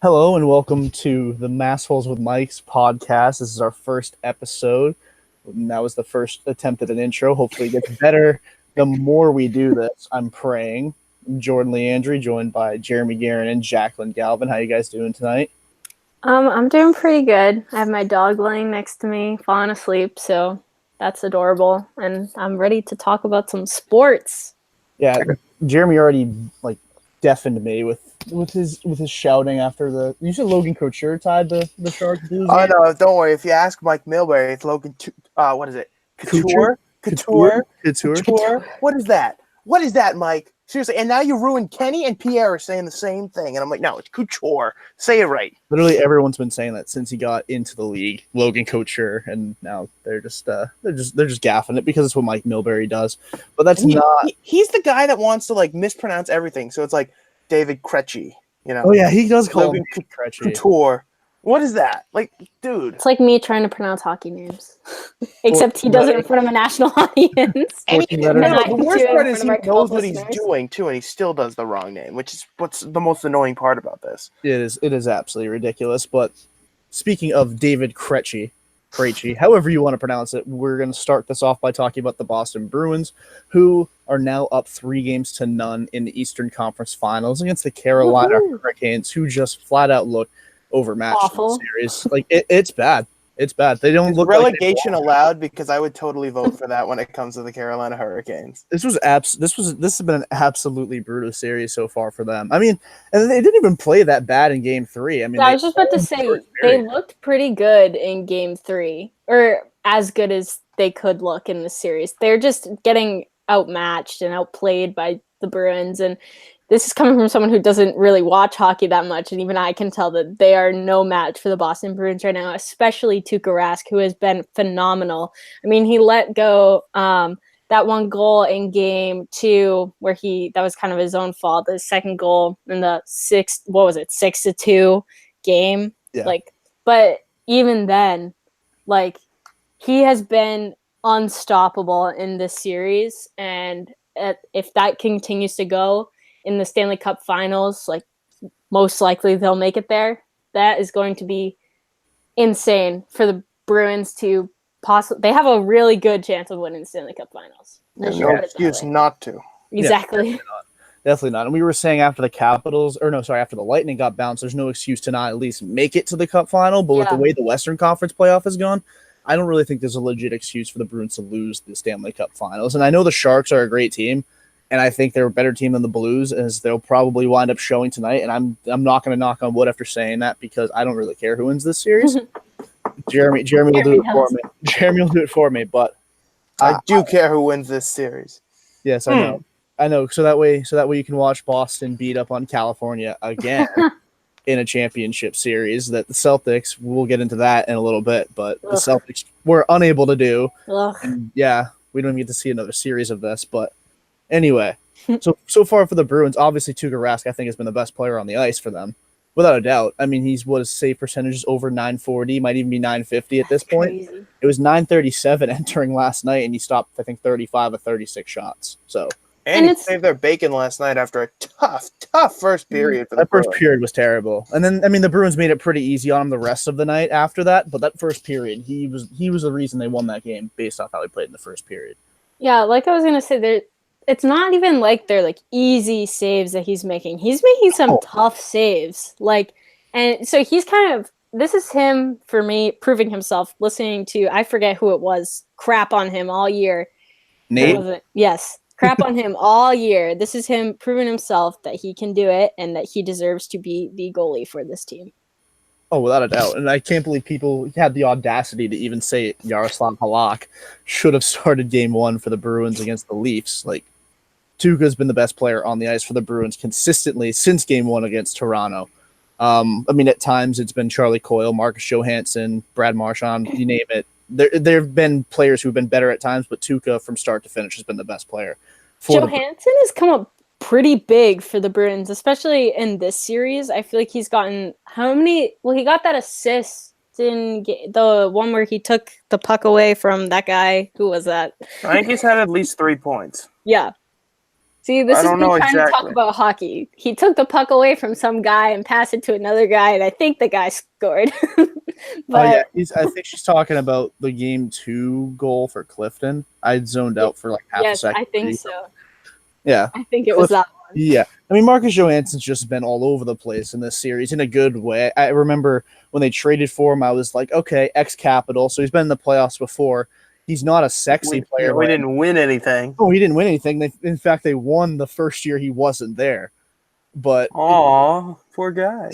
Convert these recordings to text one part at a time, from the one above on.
Hello and welcome to the Massholes with Mike's podcast. This is our first episode. And that was the first attempt at an intro. Hopefully it gets better the more we do this. I'm praying. I'm Jordan Leandri, joined by Jeremy Guerin and Jacqueline Galvin. How you guys doing tonight? I'm doing pretty good. I have my dog laying next to me, falling asleep, so that's adorable. And I'm ready to talk about some sports. Yeah, Jeremy already deafened me with his shouting after the. You said Logan Couture tied the Sharks. Oh no, don't worry. If you ask Mike Milbury, it's Logan. What is it? Couture. What is that? What is that, Mike? Seriously. And now you ruined Kenny and Pierre are saying the same thing, and I'm like, no, it's Couture. Say it right. Literally everyone's been saying that since he got into the league, Logan Couture, and now they're just gaffing it because it's what Mike Milbury does. But that's he's the guy that wants to mispronounce everything. So it's like David Krejci, you know. Oh yeah, he does call Logan Couture. What is that? Dude. It's like me trying to pronounce hockey names. Except he does it in front of a national audience. The worst part is he knows what he's doing too, and he still does the wrong name, which is what's the most annoying part about this. It is absolutely ridiculous. But speaking of David Krejci, however you want to pronounce it, we're going to start this off by talking about the Boston Bruins, who are now up 3-0 in the Eastern Conference Finals against the Carolina Hurricanes, who just flat out look overmatched in the series. It's bad. It's bad. They don't look relegation allowed, because I would totally vote for that when it comes to the Carolina Hurricanes. This has been an absolutely brutal series so far for them. I mean, and they didn't even play that bad in Game 3. I mean, I was just about to say they looked pretty good in Game 3, or as good as they could look in the series. They're just getting outmatched and outplayed by the Bruins, and this is coming from someone who doesn't really watch hockey that much, and even I can tell that they are no match for the Boston Bruins right now, especially Tuukka Rask, who has been phenomenal. I mean, he let go that one goal in Game 2 where that was kind of his own fault. The second goal in the 6-2 game. Yeah. But even then, he has been unstoppable in this series, and if that continues to go in the Stanley Cup Finals, most likely they'll make it there. That is going to be insane for the Bruins to possibly. They have a really good chance of winning the Stanley Cup Finals. There's no excuse not to. Exactly. Yeah, definitely not. And we were saying after the Lightning got bounced, there's no excuse to not at least make it to the Cup Final. But with the way the Western Conference playoff has gone, I don't really think there's a legit excuse for the Bruins to lose the Stanley Cup Finals. And I know the Sharks are a great team, and I think they're a better team than the Blues, as they'll probably wind up showing tonight. And I'm not going to knock on wood after saying that, because I don't really care who wins this series. Jeremy will do it for me. Jeremy will do it for me, but I do care who wins this series. Yes, I know. So that way you can watch Boston beat up on California again in a championship series. That the Celtics, we'll get into that in a little bit, but the Celtics were unable to do. And we don't even get to see another series of this, but. Anyway, so far for the Bruins, obviously Tuukka Rask, I think, has been the best player on the ice for them, without a doubt. I mean, his save percentage is over 940, might even be 950 at this point. Crazy. It was 937 entering last night, and he stopped, I think, 35 of 36 shots. So, and he saved their bacon last night after a tough first period. For the first period was terrible, and then the Bruins made it pretty easy on him the rest of the night after that. But that first period, he was the reason they won that game based off how he played in the first period. Yeah, like I was gonna say, it's not even like they're easy saves that he's making. He's making some tough saves. And so he's this is him, for me, proving himself, listening to, I forget who it was, crap on him all year. Nate? Yes, crap on him all year. This is him proving himself that he can do it and that he deserves to be the goalie for this team. Oh, without a doubt. And I can't believe people had the audacity to even say Yaroslav Halak should have started Game 1 for the Bruins against the Leafs. Tuukka's been the best player on the ice for the Bruins consistently since Game 1 against Toronto. At times it's been Charlie Coyle, Marcus Johansson, Brad Marchand, you name it. There have been players who've been better at times, but Tuukka from start to finish has been the best player. Johansson has come up pretty big for the Bruins, especially in this series. I feel like he's gotten he got that assist in the one where he took the puck away from that guy. Who was that? I think he's had at least 3 points. Yeah. See, this is don't me know trying to talk exactly. about hockey. He took the puck away from some guy and passed it to another guy, and I think the guy scored. But I think she's talking about the game 2 goal for Clifton. I zoned out for like half a yes, second. I think so. Yeah. I think it was that one. Yeah. I mean, Marcus Johansson's just been all over the place in this series in a good way. I remember when they traded for him, I was like, okay, ex-Capital. So he's been in the playoffs before. He's not a sexy player. We didn't win anything. Oh, he didn't win anything. In fact, they won the first year he wasn't there. But Aw, poor guy.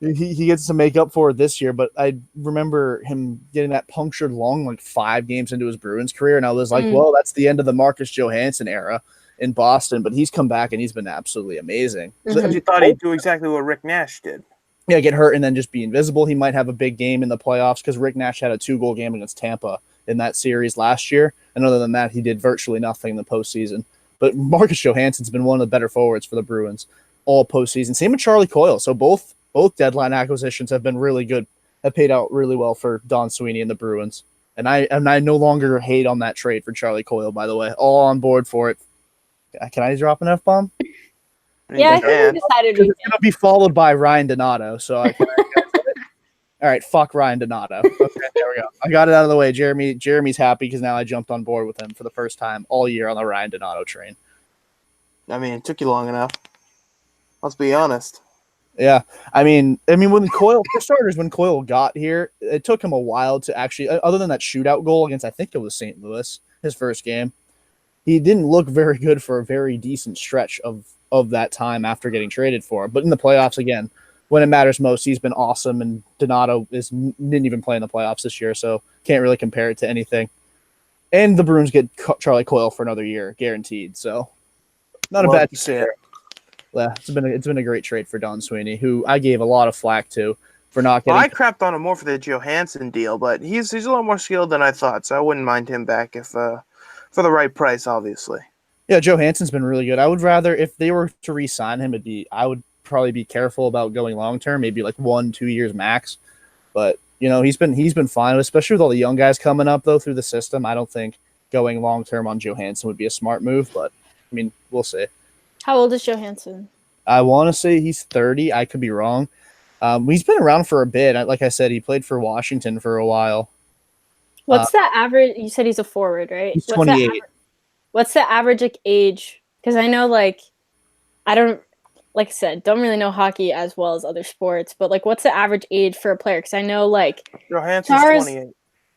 he gets to make up for it this year. But I remember him getting that punctured lung like 5 games into his Bruins career, and I was like, well, that's the end of the Marcus Johansson era in Boston. But he's come back and he's been absolutely amazing. Mm-hmm. You thought he'd do exactly what Rick Nash did. Yeah, get hurt and then just be invisible. He might have a big game in the playoffs because Rick Nash had a 2-goal game against Tampa in that series last year. And other than that, he did virtually nothing in the postseason. But Marcus Johansson's been one of the better forwards for the Bruins all postseason. Same with Charlie Coyle. So both deadline acquisitions have been really good, have paid out really well for Don Sweeney and the Bruins. And I no longer hate on that trade for Charlie Coyle, by the way. All on board for it. Can I drop an F-bomb? Yeah, I think we decided it's going to be followed by Ryan Donato. So all right, fuck Ryan Donato. Okay, there we go. I got it out of the way. Jeremy's happy because now I jumped on board with him for the first time all year on the Ryan Donato train. I mean, it took you long enough. Let's be honest. Yeah, I mean, when Coyle, for starters, when Coyle got here, it took him a while to actually, other than that shootout goal against, I think it was St. Louis, his first game, he didn't look very good for a very decent stretch of that time after getting traded for him. But in the playoffs, again, when it matters most, he's been awesome, and Donato didn't even play in the playoffs this year, so can't really compare it to anything. And the Bruins get Charlie Coyle for another year, guaranteed. So not a bad trade. Yeah, it's been a great trade for Don Sweeney, who I gave a lot of flack to for not getting. Well, I crapped on him more for the Johansson deal, but he's a lot more skilled than I thought, so I wouldn't mind him back if for the right price, obviously. Yeah, Johansson's been really good. I would rather, if they were to re-sign him, I would probably be careful about going long term, maybe like 1-2 years max. But he's been fine, especially with all the young guys coming up though through the system. I don't think going long term on Johansson would be a smart move, but I mean, we'll see. How old is Johansson? I want to say he's 30. I could be wrong. He's been around for a bit. Like I said, he played for Washington for a while. What's the average? You said he's a forward, right? He's 28. What's the average age? Because I know, I don't, like I said, don't really know hockey as well as other sports, but what's the average age for a player? Because I know Johansson's 28.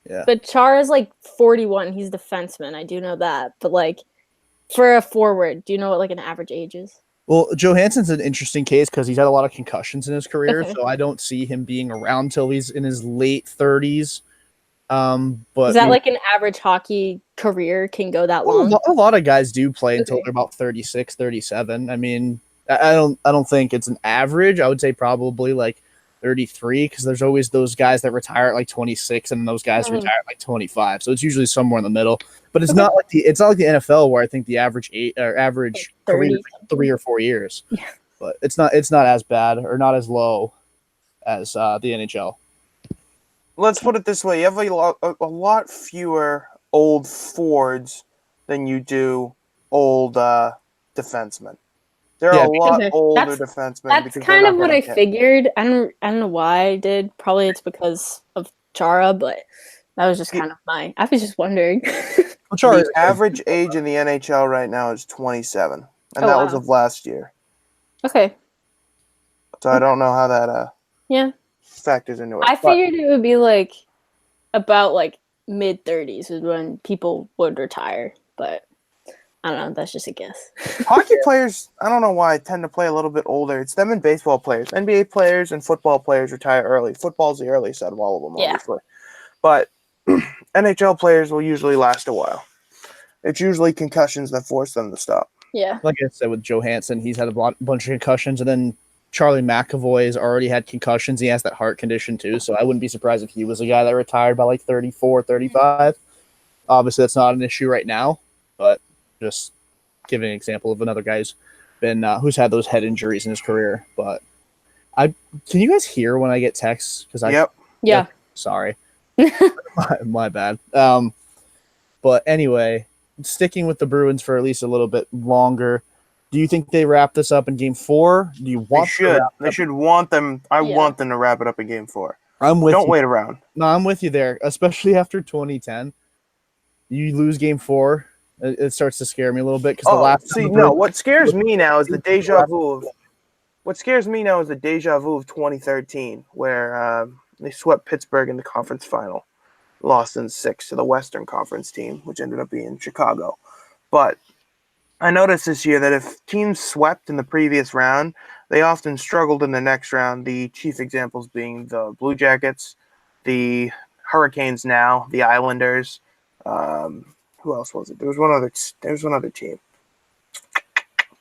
Yeah. But Chara's 41. He's a defenseman. I do know that. But for a forward, do you know what an average age is? Well, Johansson's an interesting case because he's had a lot of concussions in his career, so I don't see him being around till he's in his late 30s. But is that an average hockey career can go that long? A lot of guys do play until they're about 36, 37. I mean, I don't think it's an average. I would say probably 33 because there's always those guys that retire at 26 and those guys retire at 25. So it's usually somewhere in the middle. But it's not like the NFL where I think the average career is 3 or 4 years. Yeah. But it's not as bad or not as low as the NHL. Let's put it this way: you have a lot fewer old forwards than you do old defensemen. There are a lot older defensemen. That's kind of what I figured. I don't know why I did. Probably it's because of Chara, but that was just kind of I was just wondering. The average age in the NHL right now is 27, and that was of last year. Okay. So I don't know how that factors into it. I figured it would be about mid-30s is when people would retire, but I don't know. That's just a guess. Hockey players, I don't know why, tend to play a little bit older. It's them and baseball players. NBA players and football players retire early. Football's the earliest out of all of them, obviously. But NHL players will usually last a while. It's usually concussions that force them to stop. Yeah. Like I said with Johansson, he's had a bunch of concussions, and then Charlie McAvoy has already had concussions. He has that heart condition too, so I wouldn't be surprised if he was a guy that retired by 34, 35. Obviously, that's not an issue right now, but just giving an example of another guy who's had those head injuries in his career. But can you guys hear when I get texts? Yeah. Sorry, my bad. But anyway, sticking with the Bruins for at least a little bit longer, do you think they wrap this up in Game 4? Do you want? They should want them. I want them to wrap it up in Game 4. I'm with you. Don't wait around. No, I'm with you there, especially after 2010. You lose Game 4, it starts to scare me a little bit because what scares me now is the deja vu. What scares me now is the deja vu of 2013, where they swept Pittsburgh in the conference final, lost in 6 to the Western Conference team, which ended up being Chicago. But I noticed this year that if teams swept in the previous round, they often struggled in the next round. The chief examples being the Blue Jackets, the Hurricanes now, the Islanders. Who else was it? There was one other team.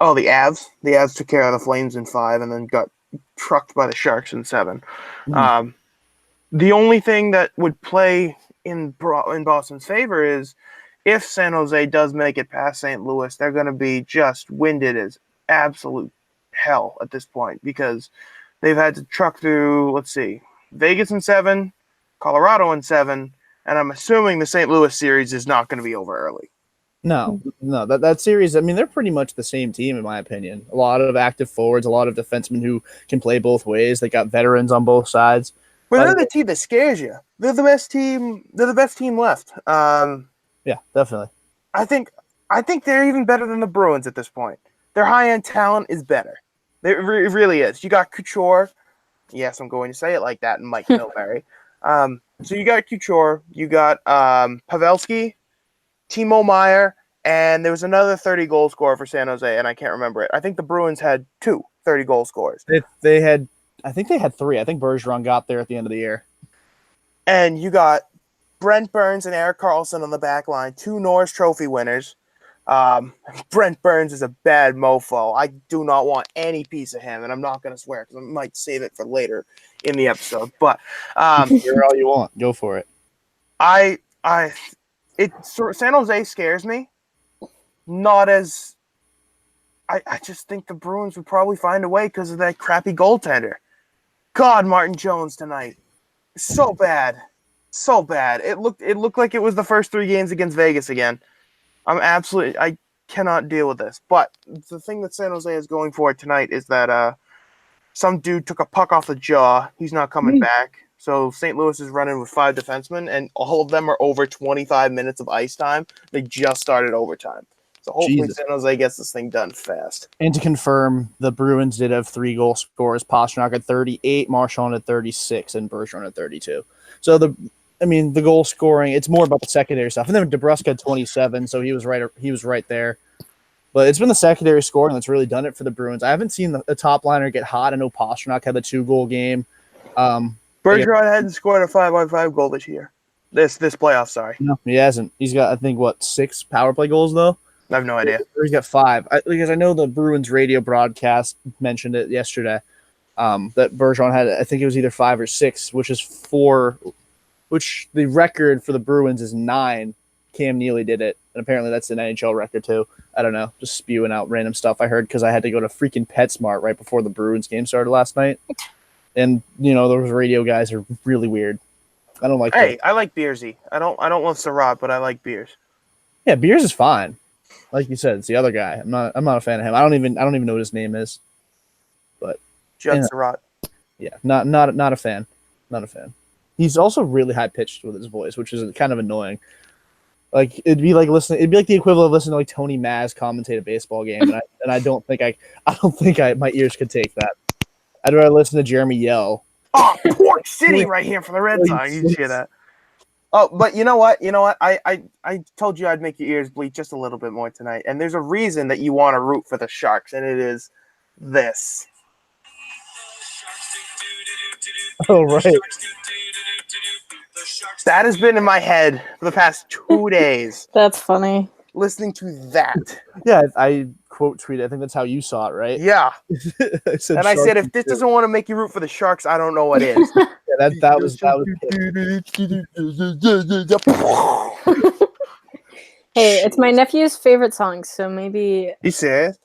Oh, the Avs. The Avs took care of the Flames in 5 and then got trucked by the Sharks in 7. Mm. The only thing that would play in Boston's favor is if San Jose does make it past St. Louis, they're going to be just winded as absolute hell at this point because they've had to truck through, Vegas in 7, Colorado in 7, and I'm assuming the St. Louis series is not going to be over early. No, that series, I mean, they're pretty much the same team, in my opinion. A lot of active forwards, a lot of defensemen who can play both ways. They got veterans on both sides. But they're the team that scares you. They're the best team. They're the best team left. Yeah, definitely. I think they're even better than the Bruins at this point. Their high-end talent is better. It really is. You got Couture. Yes, I'm going to say it like that, and Mike Milbury. So you got Couture. You got Pavelski, Timo Meier, and there was another 30-goal scorer for San Jose, and I can't remember it. I think the Bruins had 2 30-goal scorers. I think they had 3. I think Bergeron got there at the end of the year. And you got Brent Burns and Erik Karlsson on the back line, 2 Norris Trophy winners. Brent Burns is a bad mofo. I do not want any piece of him, and I'm not going to swear because I might save it for later in the episode. But hear all you want. Go for it. San Jose scares me. Not as I just think the Bruins would probably find a way because of that crappy goaltender. God, Martin Jones tonight. So bad. So bad. It looked like it was the first 3 games against Vegas again. I cannot deal with this. But the thing that San Jose is going for tonight is that some dude took a puck off the jaw. He's not coming back. So St. Louis is running with 5 defensemen, and all of them are over 25 minutes of ice time. They just started overtime. So hopefully San Jose gets this thing done fast. And to confirm, the Bruins did have 3 goal scorers. Pastrnak at 38, Marchand at 36, and Bergeron at 32. So the goal scoring, it's more about the secondary stuff. And then DeBrusk had 27, so he was right there. But it's been the secondary scoring that's really done it for the Bruins. I haven't seen the top liner get hot. I know Pastrnak had the 2-goal game. Bergeron hadn't scored a 5-on-5 goal this year. This playoff, sorry. No, he hasn't. He's got, I think, 6 power play goals, though? I have no idea. He's got 5. Because I know the Bruins radio broadcast mentioned it yesterday, that Bergeron had, I think it was either 5 or 6, which is 4, which the record for the Bruins is 9. Cam Neely did it, and apparently that's an NHL record, too. I don't know, just spewing out random stuff I heard because I had to go to freaking PetSmart right before the Bruins game started last night. And, those radio guys are really weird. I don't like Hey, I like Beersy. I don't love Surratt, but I like Beers. Yeah, Beers is fine. Like you said, it's the other guy. I'm not a fan of him. I don't even know what his name is. But Judd Surratt. Yeah, not a fan. Not a fan. He's also really high pitched with his voice, which is kind of annoying. Like it'd be like the equivalent of listening to like Tony Maz commentate a baseball game, and I don't think my ears could take that. I'd rather listen to Jeremy yell. Oh, Pork City right here for the Red Sox. You'd hear that. Oh, but you know what? I told you I'd make your ears bleed just a little bit more tonight, and there's a reason that you want to root for the Sharks, and it is this. Oh, right. That has been in my head for the past 2 days. That's funny. Listening to that. Yeah, I quote tweeted. I think that's how you saw it, right? Yeah. I said, if this doesn't want to make you root for the Sharks, I don't know what is. Yeah, that was. Hey, it's my nephew's favorite song, so maybe. You serious?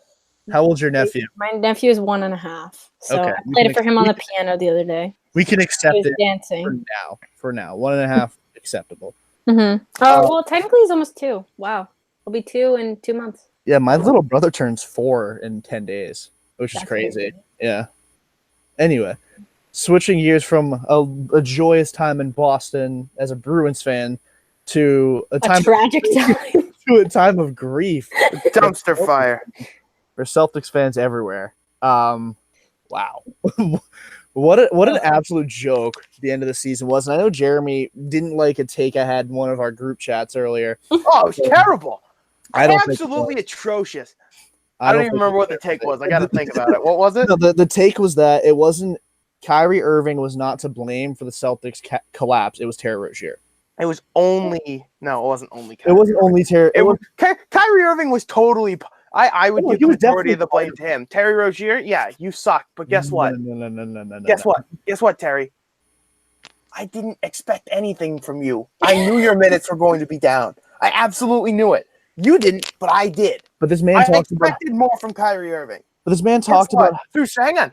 How old's your nephew? My nephew is 1.5. So okay. I played it for him on the piano the other day. We can accept it dancing. for now. 1.5 acceptable. Mm-hmm. Oh, well, technically he's almost 2. Wow. I'll be 2 in 2 months. Yeah, my little brother turns 4 in 10 days, which is crazy. Yeah. Anyway, switching gears from a joyous time in Boston as a Bruins fan to a tragic time. To a time of grief. Dumpster fire. For Celtics fans everywhere. Wow. What an absolute joke the end of the season was. And I know Jeremy didn't like a take I had in one of our group chats earlier. Oh, it was terrible. Absolutely atrocious. I don't even remember what the take was. I got to think about it. What was it? No, the take was that it wasn't Kyrie Irving was not to blame for the Celtics collapse. It was Terry Rozier. It was only no. It wasn't only. Kyrie. It wasn't only Terry. Kyrie Irving was totally. I would give the majority of the blame to him. Terry Rozier, yeah, you suck. But guess what? No. Guess what, Terry? I didn't expect anything from you. I knew your minutes were going to be down. I absolutely knew it. You didn't, but I did. But this man expected more from Kyrie Irving. But this man talked about. Hang on.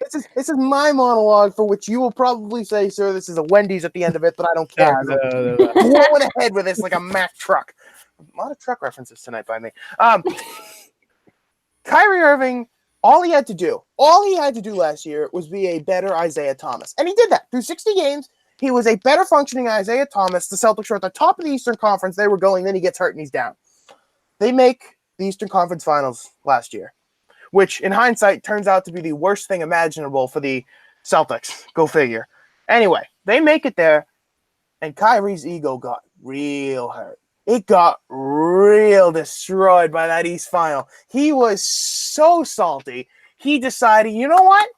This is my monologue for which you will probably say, "Sir, this is a Wendy's at the end of it," but I don't care. No. Blowing ahead with this like a Mack truck. A lot of truck references tonight by me. Kyrie Irving, all he had to do last year was be a better Isaiah Thomas, and he did that through 60 games. He was a better functioning Isaiah Thomas. The Celtics were at the top of the Eastern Conference. They were going. Then he gets hurt and he's down. They make the Eastern Conference Finals last year, which in hindsight turns out to be the worst thing imaginable for the Celtics. Go figure. Anyway, they make it there, and Kyrie's ego got real hurt. It got real destroyed by that East Final. He was so salty. He decided, you know what?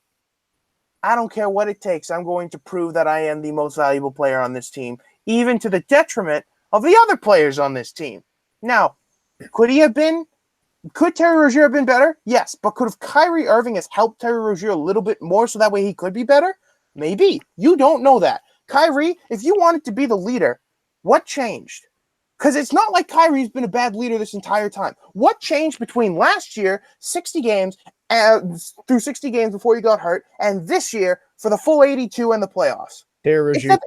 I don't care what it takes. I'm going to prove that I am the most valuable player on this team, even to the detriment of the other players on this team. Now, could Terry Rozier have been better? Yes. But could have Kyrie Irving has helped Terry Rozier a little bit more so that way he could be better? Maybe. You don't know that. Kyrie, if you wanted to be the leader, what changed? Because it's not like Kyrie's been a bad leader this entire time. What changed between last year, 60 games, through 60 games before he got hurt, and this year for the full 82 and the playoffs? No. It's that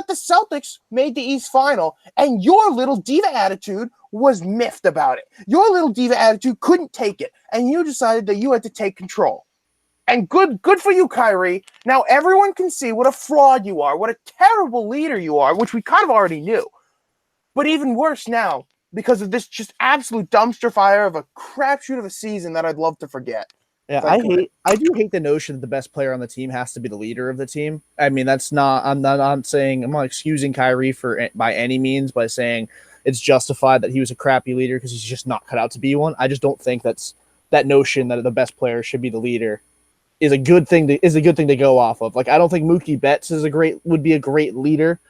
the Celtics made the East Final, and your little diva attitude was miffed about it. Your little diva attitude couldn't take it, and you decided that you had to take control. And good for you, Kyrie. Now everyone can see what a fraud you are, what a terrible leader you are, which we kind of already knew. But even worse now, because of this just absolute dumpster fire of a crapshoot of a season that I'd love to forget. Yeah, I do hate the notion that the best player on the team has to be the leader of the team. I mean, I'm not excusing Kyrie by any means by saying it's justified that he was a crappy leader because he's just not cut out to be one. I just don't think that notion that the best player should be the leader is a good thing to go off of. Like, I don't think Mookie Betts would be a great leader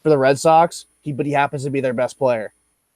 for the Red Sox. But he happens to be their best player.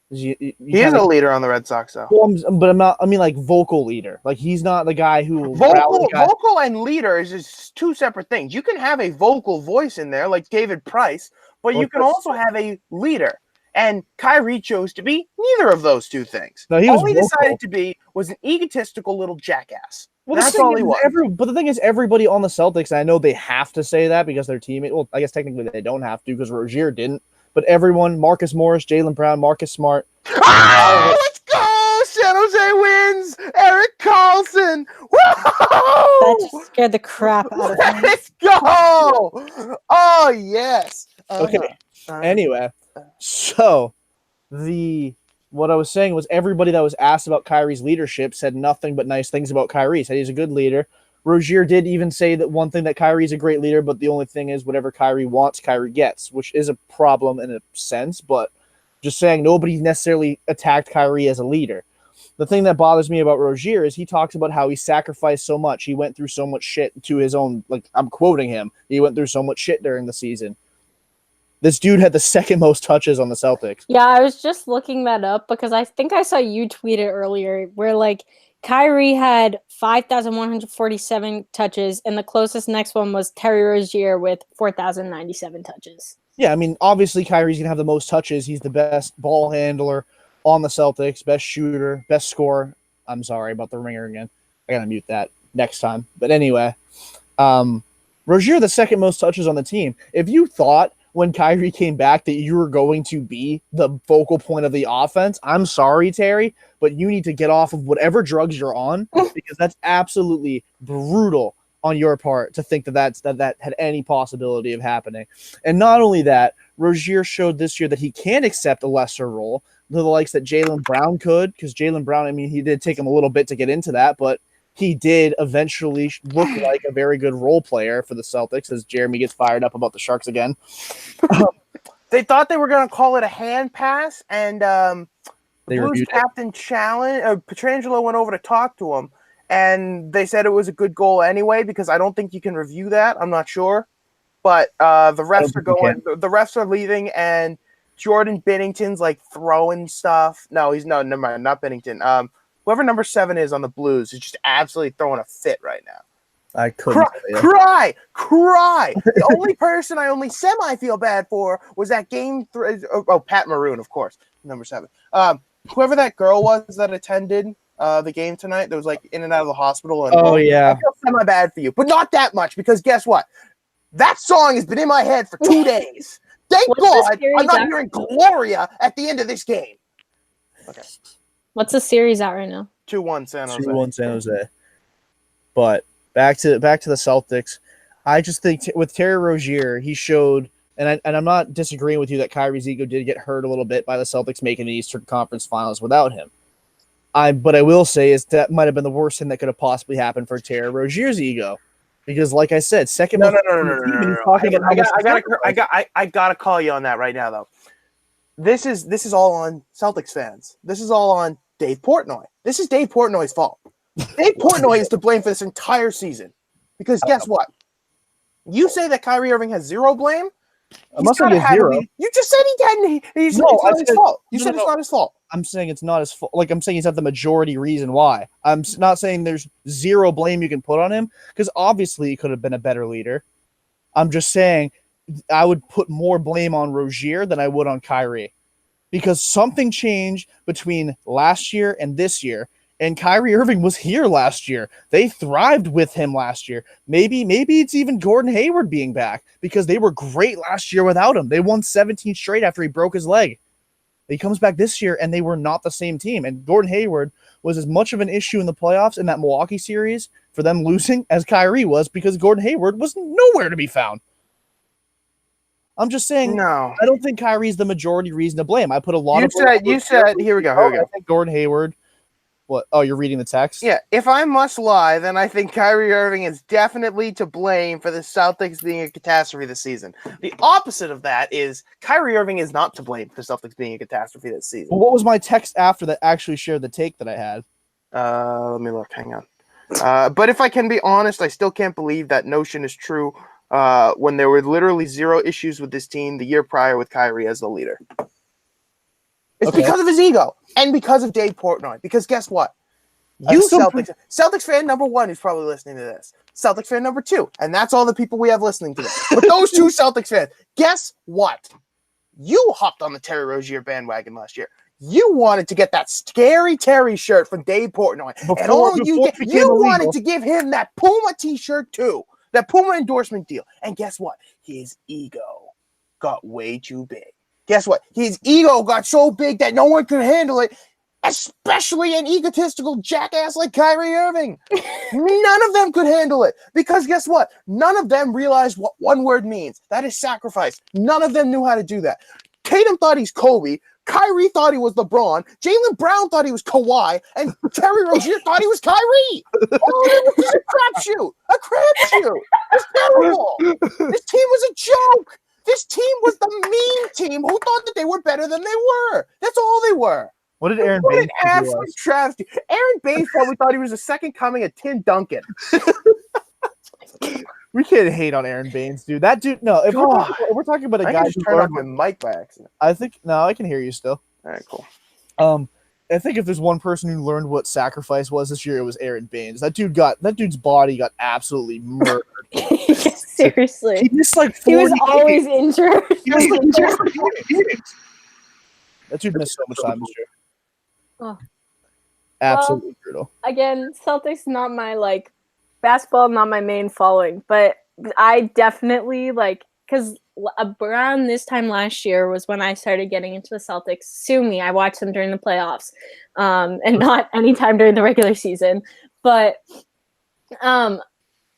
He is a leader on the Red Sox, though. But I'm not. I mean, like vocal leader. Like he's not the guy who vocal and leader is just two separate things. You can have a vocal voice in there, like David Price, but you can also have a leader. And Kyrie chose to be neither of those two things. No, all he decided to be was an egotistical little jackass. Well, that's all he was. But the thing is, everybody on the Celtics, I know they have to say that because their teammate. Well, I guess technically they don't have to because Rozier didn't. But everyone, Marcus Morris, Jaylen Brown, Marcus Smart. Let's go! San Jose wins! Eric Carlson! Woo! That just scared the crap out of me. Let's go! Oh, yes. Okay. Anyway, so what I was saying was everybody that was asked about Kyrie's leadership said nothing but nice things about Kyrie. Said he's a good leader. Rozier did even say that one thing that Kyrie's a great leader, but the only thing is whatever Kyrie wants, Kyrie gets, which is a problem in a sense, but just saying nobody necessarily attacked Kyrie as a leader. The thing that bothers me about Rozier is he talks about how he sacrificed so much. He went through so much shit to his own, like I'm quoting him, he went through so much shit during the season. This dude had the second most touches on the Celtics. Yeah, I was just looking that up because I think I saw you tweet it earlier where like Kyrie had 5,147 touches, and the closest next one was Terry Rozier with 4,097 touches. Yeah, I mean, obviously Kyrie's going to have the most touches. He's the best ball handler on the Celtics, best shooter, best scorer. I'm sorry about the ringer again. I got to mute that next time. But anyway, Rozier the second most touches on the team. If you thought when Kyrie came back that you were going to be the focal point of the offense. I'm sorry, Terry, but you need to get off of whatever drugs you're on because that's absolutely brutal on your part to think that had any possibility of happening. And not only that, Rozier showed this year that he can accept a lesser role, the likes that Jaylen Brown could, because Jaylen Brown, I mean, he did take him a little bit to get into that, but he did eventually look like a very good role player for the Celtics as Jeremy gets fired up about the Sharks again. They thought they were going to call it a hand pass, and the Blues captain Pietrangelo went over to talk to him, and they said it was a good goal anyway because I don't think you can review that. I'm not sure. But the refs are leaving, and Jordan Binnington's like throwing stuff. No, never mind, not Binnington. Whoever number 7 is on the Blues is just absolutely throwing a fit right now. I couldn't cry. The only person I only semi feel bad for was that game 3. Oh, Pat Maroon, of course, number 7. Whoever that girl was that attended the game tonight that was like in and out of the hospital. And, yeah. I feel semi bad for you, but not that much because guess what? That song has been in my head for 2 days. Thank God I'm not hearing Gloria at the end of this game. Okay. What's the series at right now? 2-1 San Jose. 2-1 San Jose. But back to the Celtics. I just think with Terry Rozier, he showed, and I'm not disagreeing with you that Kyrie's ego did get hurt a little bit by the Celtics making the Eastern Conference Finals without him. But I will say is that might have been the worst thing that could have possibly happened for Terry Rozier's ego. Because, like I said, second. No. I gotta call you on that right now, though. This is all on Celtics fans. This is all on Dave Portnoy. This is Dave Portnoy's fault. Dave Portnoy is to blame for this entire season. Because guess what? You say that Kyrie Irving has zero blame. I must say zero. You just said he didn't. It's not his fault. You said it's not his fault. I'm saying it's not his fault. Like, I'm saying he's not the majority reason why. I'm not saying there's zero blame you can put on him, because obviously he could have been a better leader. I'm just saying I would put more blame on Rozier than I would on Kyrie, because something changed between last year and this year. And Kyrie Irving was here last year. They thrived with him last year. Maybe it's even Gordon Hayward being back, because they were great last year without him. They won 17 straight after he broke his leg. He comes back this year, and they were not the same team. And Gordon Hayward was as much of an issue in the playoffs in that Milwaukee series for them losing as Kyrie was, because Gordon Hayward was nowhere to be found. I'm just saying, no. I don't think Kyrie's the majority reason to blame. I put a lot You said, here we go. I think Gordon Hayward. What? Oh, you're reading the text? Yeah, if I must lie, then I think Kyrie Irving is definitely to blame for the Celtics being a catastrophe this season. The opposite of that is Kyrie Irving is not to blame for Celtics being a catastrophe this season. Well, what was my text after that actually shared the take that I had? Let me look. Hang on. But if I can be honest, I still can't believe that notion is true when there were literally zero issues with this team the year prior with Kyrie as the leader. It's because of his ego and because of Dave Portnoy. Because guess what? You Celtics fan number 1 who's probably listening to this. Celtics fan number 2. And that's all the people we have listening to this. But those 2 Celtics fans, guess what? You hopped on the Terry Rozier bandwagon last year. You wanted to get that Scary Terry shirt from Dave Portnoy. You wanted to give him that Puma t-shirt too. That Puma endorsement deal. And guess what? His ego got way too big. Guess what? His ego got so big that no one could handle it, especially an egotistical jackass like Kyrie Irving. None of them could handle it because guess what? None of them realized what one word means. That is sacrifice. None of them knew how to do that. Tatum thought he's Kobe. Kyrie thought he was LeBron. Jaylen Brown thought he was Kawhi. And Terry Rozier thought he was Kyrie. Oh, it was just a crapshoot. A crapshoot. It's terrible. This team was a joke. This team was the mean team who thought that they were better than they were. That's all they were. What did Aaron Baines do? Absolute travesty. Aaron Baines probably thought he was the second coming of Tim Duncan. We can't hate on Aaron Baines, dude. That dude, no. If we're talking about a guy who turned off my mic by accident. I think I can hear you still. All right, cool. I think if there's one person who learned what sacrifice was this year, it was Aaron Baines. That dude's body got absolutely murdered. Seriously. He missed like 40 He was always injured. That dude missed so much time this year. Oh. Absolutely brutal. Again, Celtics not my basketball, not my main following, but I definitely because around this time last year was when I started getting into the Celtics. Sue me, I watched them during the playoffs, and not anytime during the regular season. But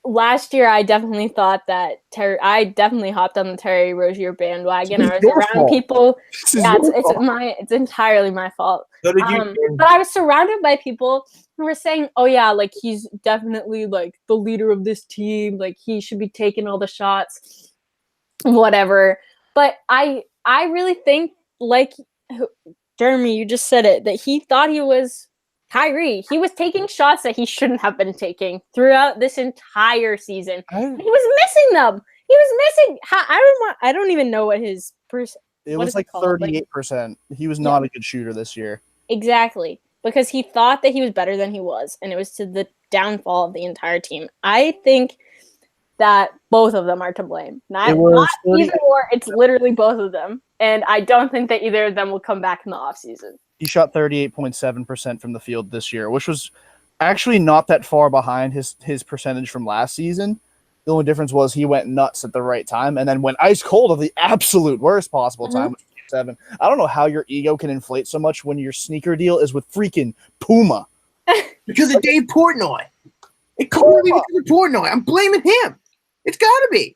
last year, I definitely thought that I definitely hopped on the Terry Rozier bandwagon. I was around people. Yeah, it's entirely my fault. So did you? But I was surrounded by people who were saying, "Oh yeah, like he's definitely like the leader of this team. Like he should be taking all the shots, whatever." But I really think, like Jeremy, you just said it, that he thought he was Kyrie. He was taking shots that he shouldn't have been taking throughout this entire season. He was missing them. He was missing. I don't even know what his percent. It was like 38%. He was not a good shooter this year. Exactly, because he thought that he was better than he was, and it was to the downfall of the entire team. I think that both of them are to blame. Not either or. It's literally both of them, and I don't think that either of them will come back in the offseason. He shot 38.7% from the field this year, which was actually not that far behind his percentage from last season. The only difference was he went nuts at the right time and then went ice cold at the absolute worst possible time, which was Game 7. I don't know how your ego can inflate so much when your sneaker deal is with freaking Puma. Because of Dave Portnoy. It couldn't be because of Portnoy. I'm blaming him. It's got to be.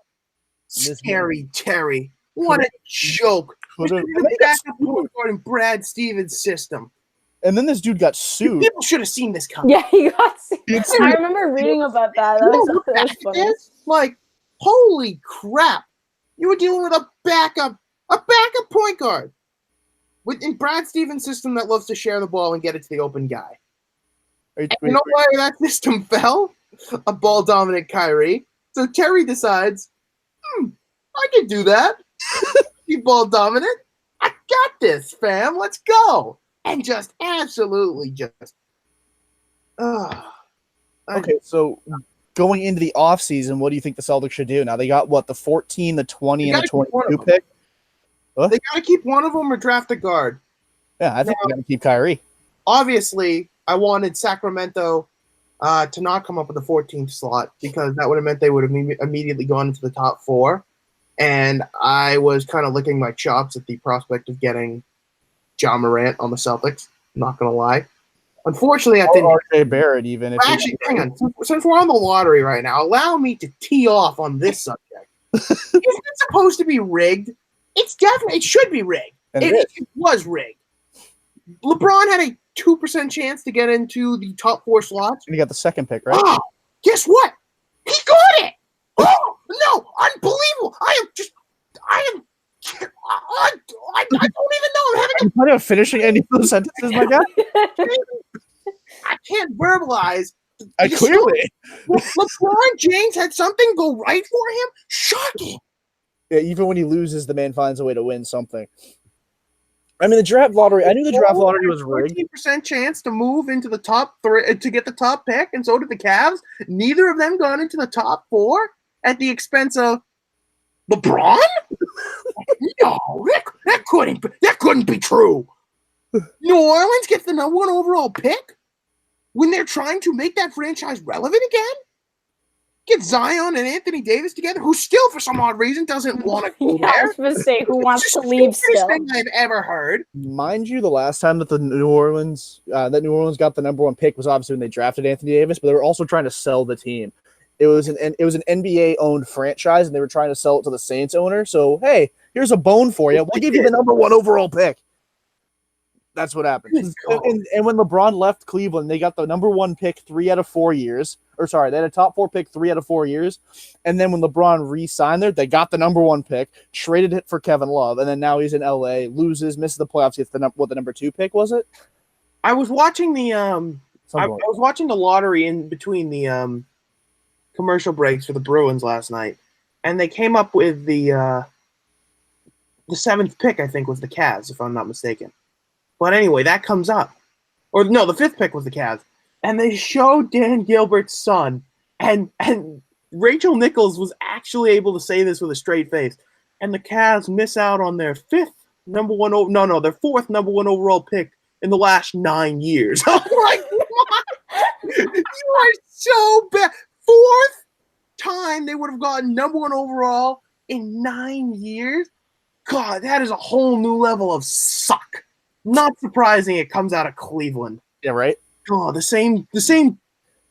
Scary Terry. What a joke. Backup point guard in Brad Stevens' system. And then this dude got sued. People should have seen this coming. Yeah, he got sued. I remember reading about that. That was funny. Like, holy crap. You were dealing with a backup point guard in Brad Stevens' system that loves to share the ball and get it to the open guy. You know why that system fell? A ball-dominant Kyrie. So Terry decides, I can do that. Be ball dominant. I got this, fam. Let's go. And just absolutely just. Okay, so going into the offseason, what do you think the Celtics should do? Now they got the 14, the 20, and the 22 pick? Huh? They got to keep one of them or draft a guard. Yeah, I think they got to keep Kyrie. Obviously, I wanted Sacramento to not come up with the 14th slot because that would have meant they would have immediately gone into the top 4. And I was kind of licking my chops at the prospect of getting John Morant on the Celtics. I'm not going to lie. Unfortunately, I think RJ Barrett even. Actually, hang on. Since we're on the lottery right now, allow me to tee off on this subject. Isn't it supposed to be rigged? It's definitely. It should be rigged. It was rigged. LeBron had a 2% chance to get into the top 4 slots. And he got the second pick, right? Oh, guess what? He got it. Oh no! Unbelievable! I don't even know. I'm having a. Are you finishing any of those sentences, my guy? I can't verbalize. Clearly, LeBron James had something go right for him. Shocking. Yeah, even when he loses, the man finds a way to win something. I mean, the draft lottery. I knew the draft lottery was rigged. 14% chance to move into the top 3 to get the top pick, and so did the Cavs. Neither of them got into the top 4 at the expense of LeBron. No, that couldn't be true. New Orleans gets the number 1 overall pick when they're trying to make that franchise relevant again. Get Zion and Anthony Davis together, who still, for some odd reason, doesn't want to go there. I was going to say, who wants to leave still? Thing I've ever heard. Mind you, the last time that New Orleans got the number 1 pick was obviously when they drafted Anthony Davis, but they were also trying to sell the team. It was an NBA owned franchise, and they were trying to sell it to the Saints owner. So hey, here's a bone for you. We'll give you the number 1 overall pick. That's what happened. And when LeBron left Cleveland, they got the number 1 pick 3 out of 4 years. Or sorry, they had a top 4 pick 3 out of 4 years. And then when LeBron re-signed there, they got the number 1 pick, traded it for Kevin Love, and then now he's in LA, loses, misses the playoffs, gets the number 2 pick was it? I was watching the I was watching the lottery in between the commercial breaks for the Bruins last night, and they came up with the 7th pick, I think, was the Cavs, if I'm not mistaken. But anyway, that comes up. Or no, the 5th pick was the Cavs. And they showed Dan Gilbert's son, and Rachel Nichols was actually able to say this with a straight face. And the Cavs miss out on their 4th number 1 overall pick in the last 9 years. I'm like, you are so bad. 4th time they would have gotten number 1 overall in 9 years. God, that is a whole new level of suck. Not surprising it comes out of Cleveland. Yeah, right? Oh, the same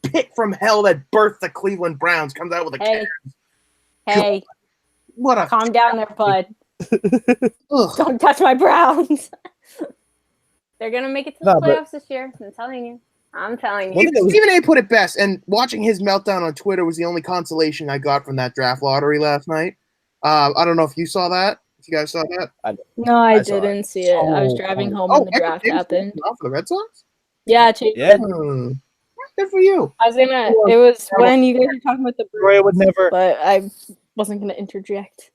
pit from hell that birthed the Cleveland Browns comes out with a Hey, God, hey, what a calm down there, bud. ugh. Don't touch my Browns. They're going to make it to the No, but- playoffs this year. I'm telling you. One thing that was- Stephen A put it best, and watching his meltdown on Twitter was the only consolation I got from that draft lottery last night. I don't know if you saw that. If you guys saw that. No, I saw it. didn't see it. I was driving home when the draft happened. For the Red Sox? Yeah, Chase. Yeah. Good for you. I was gonna. It was when you guys were talking about the Roy would never. but I wasn't gonna interject.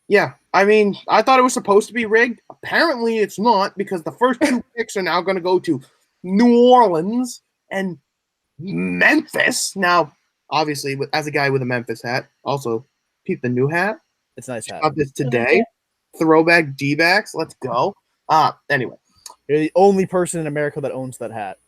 Yeah. I mean, I thought it was supposed to be rigged. Apparently, it's not because the first 2 picks are now going to go to New Orleans and Memphis. Now, obviously, as a guy with a Memphis hat, also peep the new hat. It's a nice hat. Got this today. Throwback D-backs. Let's go. Anyway. You're the only person in America that owns that hat.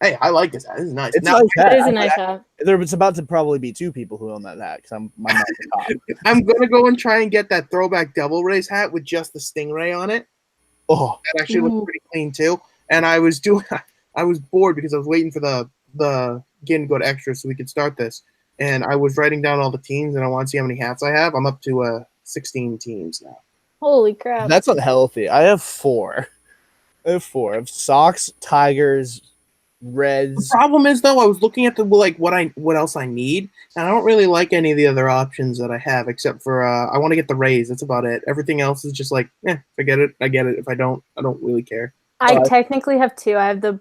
Hey, I like this hat. This is nice. It's Now, a nice hat. It is a nice hat. There's about to probably be 2 people who own that hat because my mouth is hot. I'm going to go and try and get that throwback Devil Rays hat with just the stingray on it. Oh, That actually looks pretty clean too. And I was bored because I was waiting for the game to go to extra so we could start this. And I was writing down all the teams, and I want to see how many hats I have. I'm up to 16 teams now. Holy crap! that's unhealthy. I have 4. I have Sox, Tigers, Reds. The problem is though, I was looking at what else I need, and I don't really like any of the other options that I have except for I want to get the Rays. That's about it. Everything else is just like, forget it. I get it. If I don't really care. I technically have 2. I have the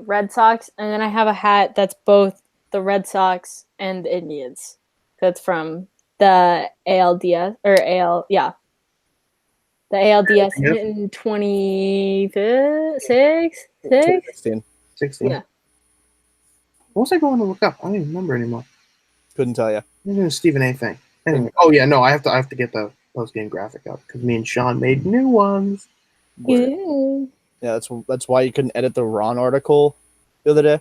Red Sox, and then I have a hat that's both the Red Sox and the Indians. That's from the ALDS or AL, yeah. The ALDS in 26? 16. Yeah. What was I going to look up? I don't even remember anymore. Couldn't tell you. Maybe it was Stephen A thing. Anyway. Oh yeah, no, I have to get the post game graphic up because me and Sean made new ones. Yeah. Yeah, that's why you couldn't edit the Ron article the other day.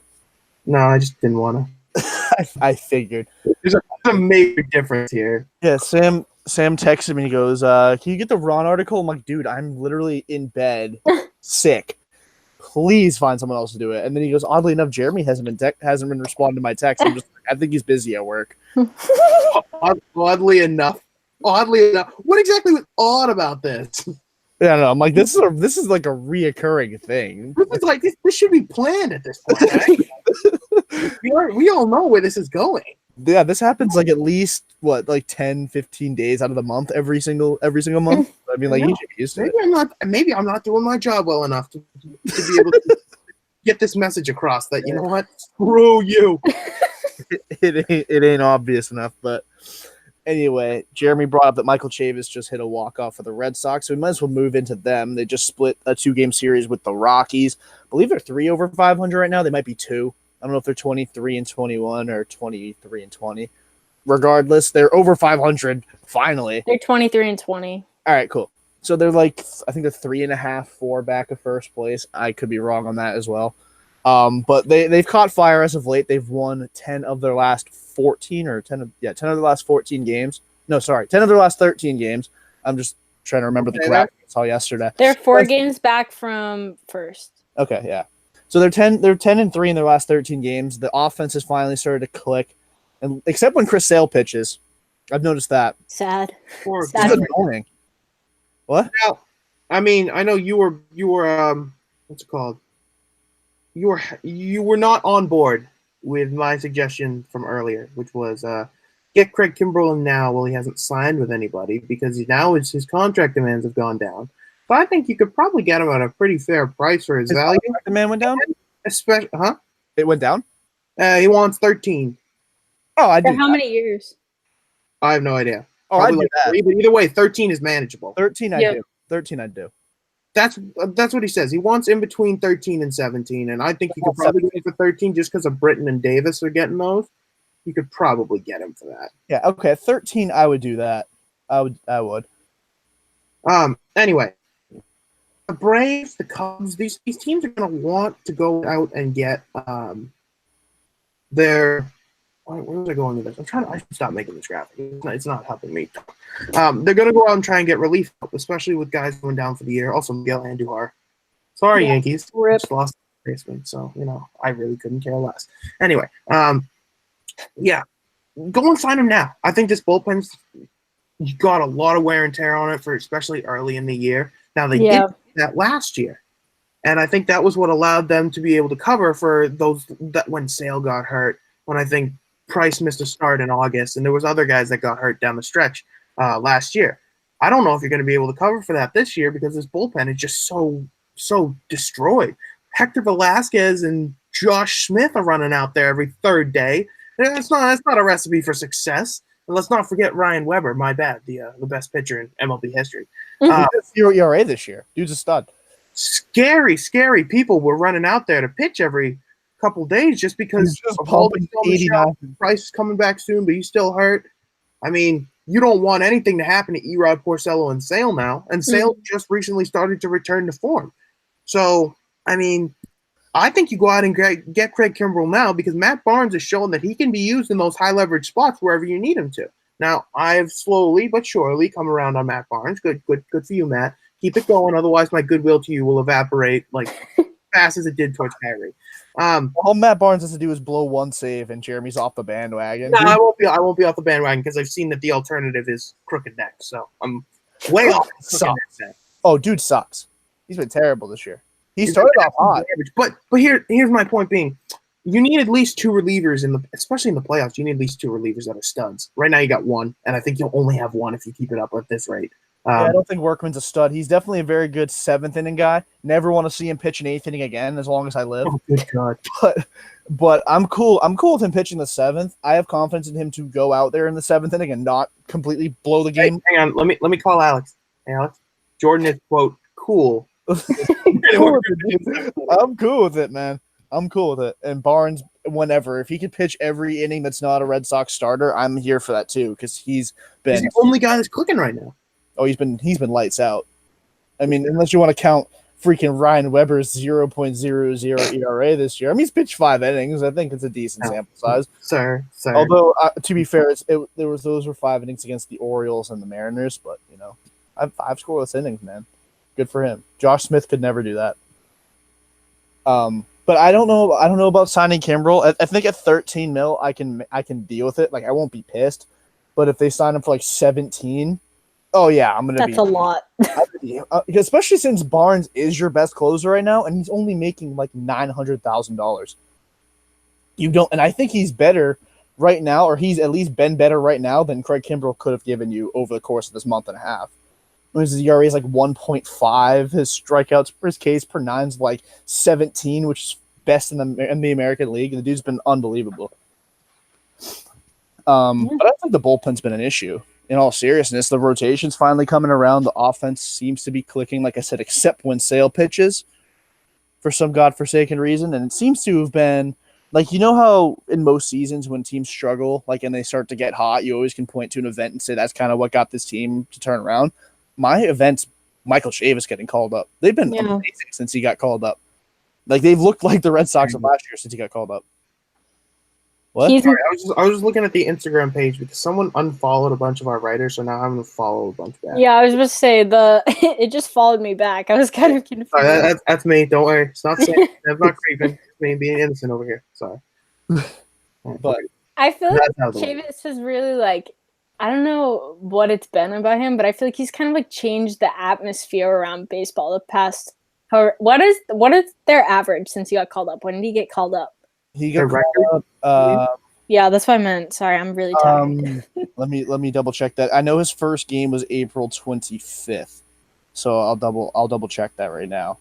No, I just didn't want to. I figured. There's a major difference here. Yeah, Sam texted me. He goes, "Can you get the Ron article?" I'm like, "Dude, I'm literally in bed, sick. Please find someone else to do it." And then he goes, "Oddly enough, Jeremy hasn't been responding to my text. I think he's busy at work." Oddly enough, what exactly was odd about this? Yeah, no, I'm like, this is like a reoccurring thing. This is like this should be planned at this point. Right? we all know where this is going. Yeah, this happens like at least 10, 15 days out of the month every single month. I mean, like you should be used to it. Maybe I'm not doing my job well enough to be able to get this message across that you know what? Screw you. It ain't obvious enough, but anyway, Jeremy brought up that Michael Chavis just hit a walk-off for the Red Sox, so we might as well move into them. They just split a 2-game series with the Rockies. I believe they're 3 over 500 right now. They might be 2. I don't know if they're 23-21 or 23-20. Regardless, they're over 500 finally. They're 23-20. All right, cool. So they're I think they're 3.5, 4 back of first place. I could be wrong on that as well. But they've caught fire as of late. They've won 10 of their last 14 or 10 of their last 14 games. No, sorry, 10 of their last 13 games. I'm just trying to remember the graphic I saw yesterday. They're 4 games back from first. Okay, yeah. So they're 10-3 in their last 13 games. The offense has finally started to click, and except when Chris Sale pitches, I've noticed that. Sad. It's annoying. What? Now, I mean, I know you were what's it called? You were not on board with my suggestion from earlier, which was get Craig Kimbrell now while he hasn't signed with anybody because now his contract demands have gone down. But I think you could probably get him at a pretty fair price for his value. The man went down? Especially, huh? It went down? He wants 13. Oh, I do. For how many years? I have no idea. Oh, I do that. 3, but either way, 13 is manageable. 13 I do. 13 I do. That's what he says. He wants in between 13 and 17, and I think you could probably get him for 13 just because of Britton and Davis are getting those. You could probably get him for that. Yeah, okay. 13 I would do that. I would. Anyway. The Braves, the Cubs, these teams are going to want to go out and get their where was I going with this? I should stop making this graphic. It's not helping me. They're going to go out and try and get relief, especially with guys going down for the year. Also, Miguel Andujar. Sorry, Yeah. Yankees. Rip. Just lost the basement, so, I really couldn't care less. Anyway, yeah, go and sign him now. I think this bullpen's got a lot of wear and tear on it, for especially early in the year. Now, they did that last year. And I think that was what allowed them to be able to cover for those that when Sale got hurt, when I think Price missed a start in August, and there was other guys that got hurt down the stretch last year. I don't know if you're going to be able to cover for that this year because this bullpen is just so destroyed. Hector Velasquez and Josh Smith are running out there every third day. That's not a recipe for success. And let's not forget Ryan Weber. My bad, the best pitcher in MLB history. 0 ERA this year. Dude's a stud. Scary people were running out there to pitch every couple days just because of all the Price is coming back soon, but he's still hurt. I mean, you don't want anything to happen to Erod, Porcello, and Sale now, and Sale just recently started to return to form. So, I mean, I think you go out and get Craig Kimbrell now because Matt Barnes has shown that he can be used in those high leverage spots wherever you need him to. Now, I've slowly but surely come around on Matt Barnes. Good for you, Matt. Keep it going, otherwise my goodwill to you will evaporate like fast as it did towards Kyrie. All Matt Barnes has to do is blow one save, and Jeremy's off the bandwagon. No, I won't be off the bandwagon because I've seen that the alternative is crooked neck. So I'm way off. Oh, dude sucks. He's been terrible this year. He started off hot, but here's my point being, you need at least two relievers especially in the playoffs. You need at least two relievers that are studs. Right now you got one, and I think you'll only have one if you keep it up at this rate. I don't think Workman's a stud. He's definitely a very good seventh inning guy. Never want to see him pitch an eighth inning again as long as I live. Oh, good God. But I'm cool. I'm cool with him pitching the seventh. I have confidence in him to go out there in the seventh inning and not completely blow the game. Hey, hang on. Let me call Alex. Hey, Alex. Jordan is, quote, cool. I'm cool with it, man. I'm cool with it. And Barnes, whenever, if he could pitch every inning that's not a Red Sox starter, I'm here for that too because he's the only guy that's clicking right now. Oh, he's been lights out. I mean, unless you want to count freaking Ryan Weber's 0.00 ERA this year. I mean, he's pitched 5 innings. I think it's a decent sample size. Sir. Although, to be fair, those were 5 innings against the Orioles and the Mariners, but, I have 5 scoreless innings, man. Good for him. Josh Smith could never do that. But I don't know about signing Kimbrell. I think at $13 million, I can deal with it. Like, I won't be pissed. But if they sign him for like 17, oh yeah, I'm gonna. That's a lot. Especially since Barnes is your best closer right now, and he's only making like $900,000. You don't, and I think he's better right now, or he's at least been better right now than Craig Kimbrell could have given you over the course of this month and a half. His ERA is like 1.5. His strikeouts per his Ks per nine's like 17, which is best in the American League. The dude's been unbelievable. But I think the bullpen's been an issue. In all seriousness, the rotation's finally coming around. The offense seems to be clicking, like I said, except when Sale pitches for some godforsaken reason. And it seems to have been like, how in most seasons when teams struggle, like, and they start to get hot, you always can point to an event and say that's kind of what got this team to turn around. My event's Michael Chavis getting called up. They've been amazing since he got called up. Like, they've looked like the Red Sox of last year since he got called up. What? Sorry, I was just looking at the Instagram page because someone unfollowed a bunch of our writers, so now I'm going to follow a bunch back. Yeah, I was just say it just followed me back. I was kind of confused. Sorry, that's me. Don't worry. It's not saying I'm not creeping. It's me being innocent over here. Sorry. But I feel like Chavis has really I don't know what it's been about him, but I feel like he's kind of changed the atmosphere around baseball the past. What is their average since he got called up? When did he get called up? He got called up. Yeah, that's what I meant. Sorry, I'm really tired. let me double check that. I know his first game was April 25th, so I'll double check that right now.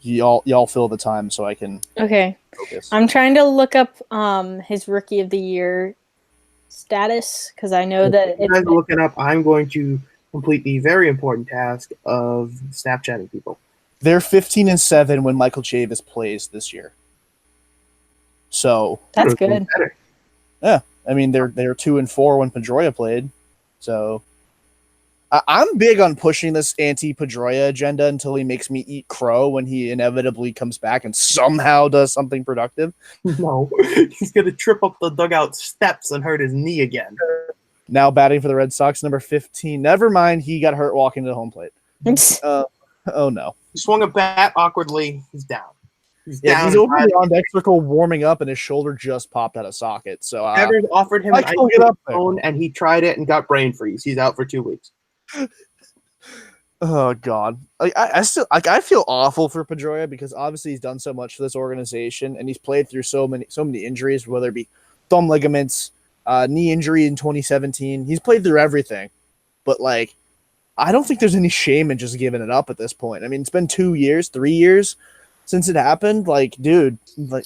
Y'all fill the time so I can. Okay, focus. I'm trying to look up his Rookie of the Year status because I know that. You guys are looking up. I'm going to complete the very important task of Snapchatting people. They're 15-7 when Michael Chavis plays this year. So that's good. Yeah, I mean they're 2-4 when Pedroia played. So I'm big on pushing this anti-Pedroia agenda until he makes me eat crow when he inevitably comes back and somehow does something productive. No, he's going to trip up the dugout steps and hurt his knee again. Now batting for the Red Sox, number 15. Never mind, he got hurt walking to the home plate. Oh, no. He swung a bat awkwardly. He's down. He's over the on-deck circle warming up, and his shoulder just popped out of socket. So Evers offered him an ice phone, and he tried it and got brain freeze. He's out for 2 weeks. Oh God! I feel awful for Pedroia because obviously he's done so much for this organization, and he's played through so many injuries, whether it be thumb ligaments, knee injury in 2017. He's played through everything, but like, I don't think there's any shame in just giving it up at this point. I mean, it's been 3 years since it happened. Like, dude, like,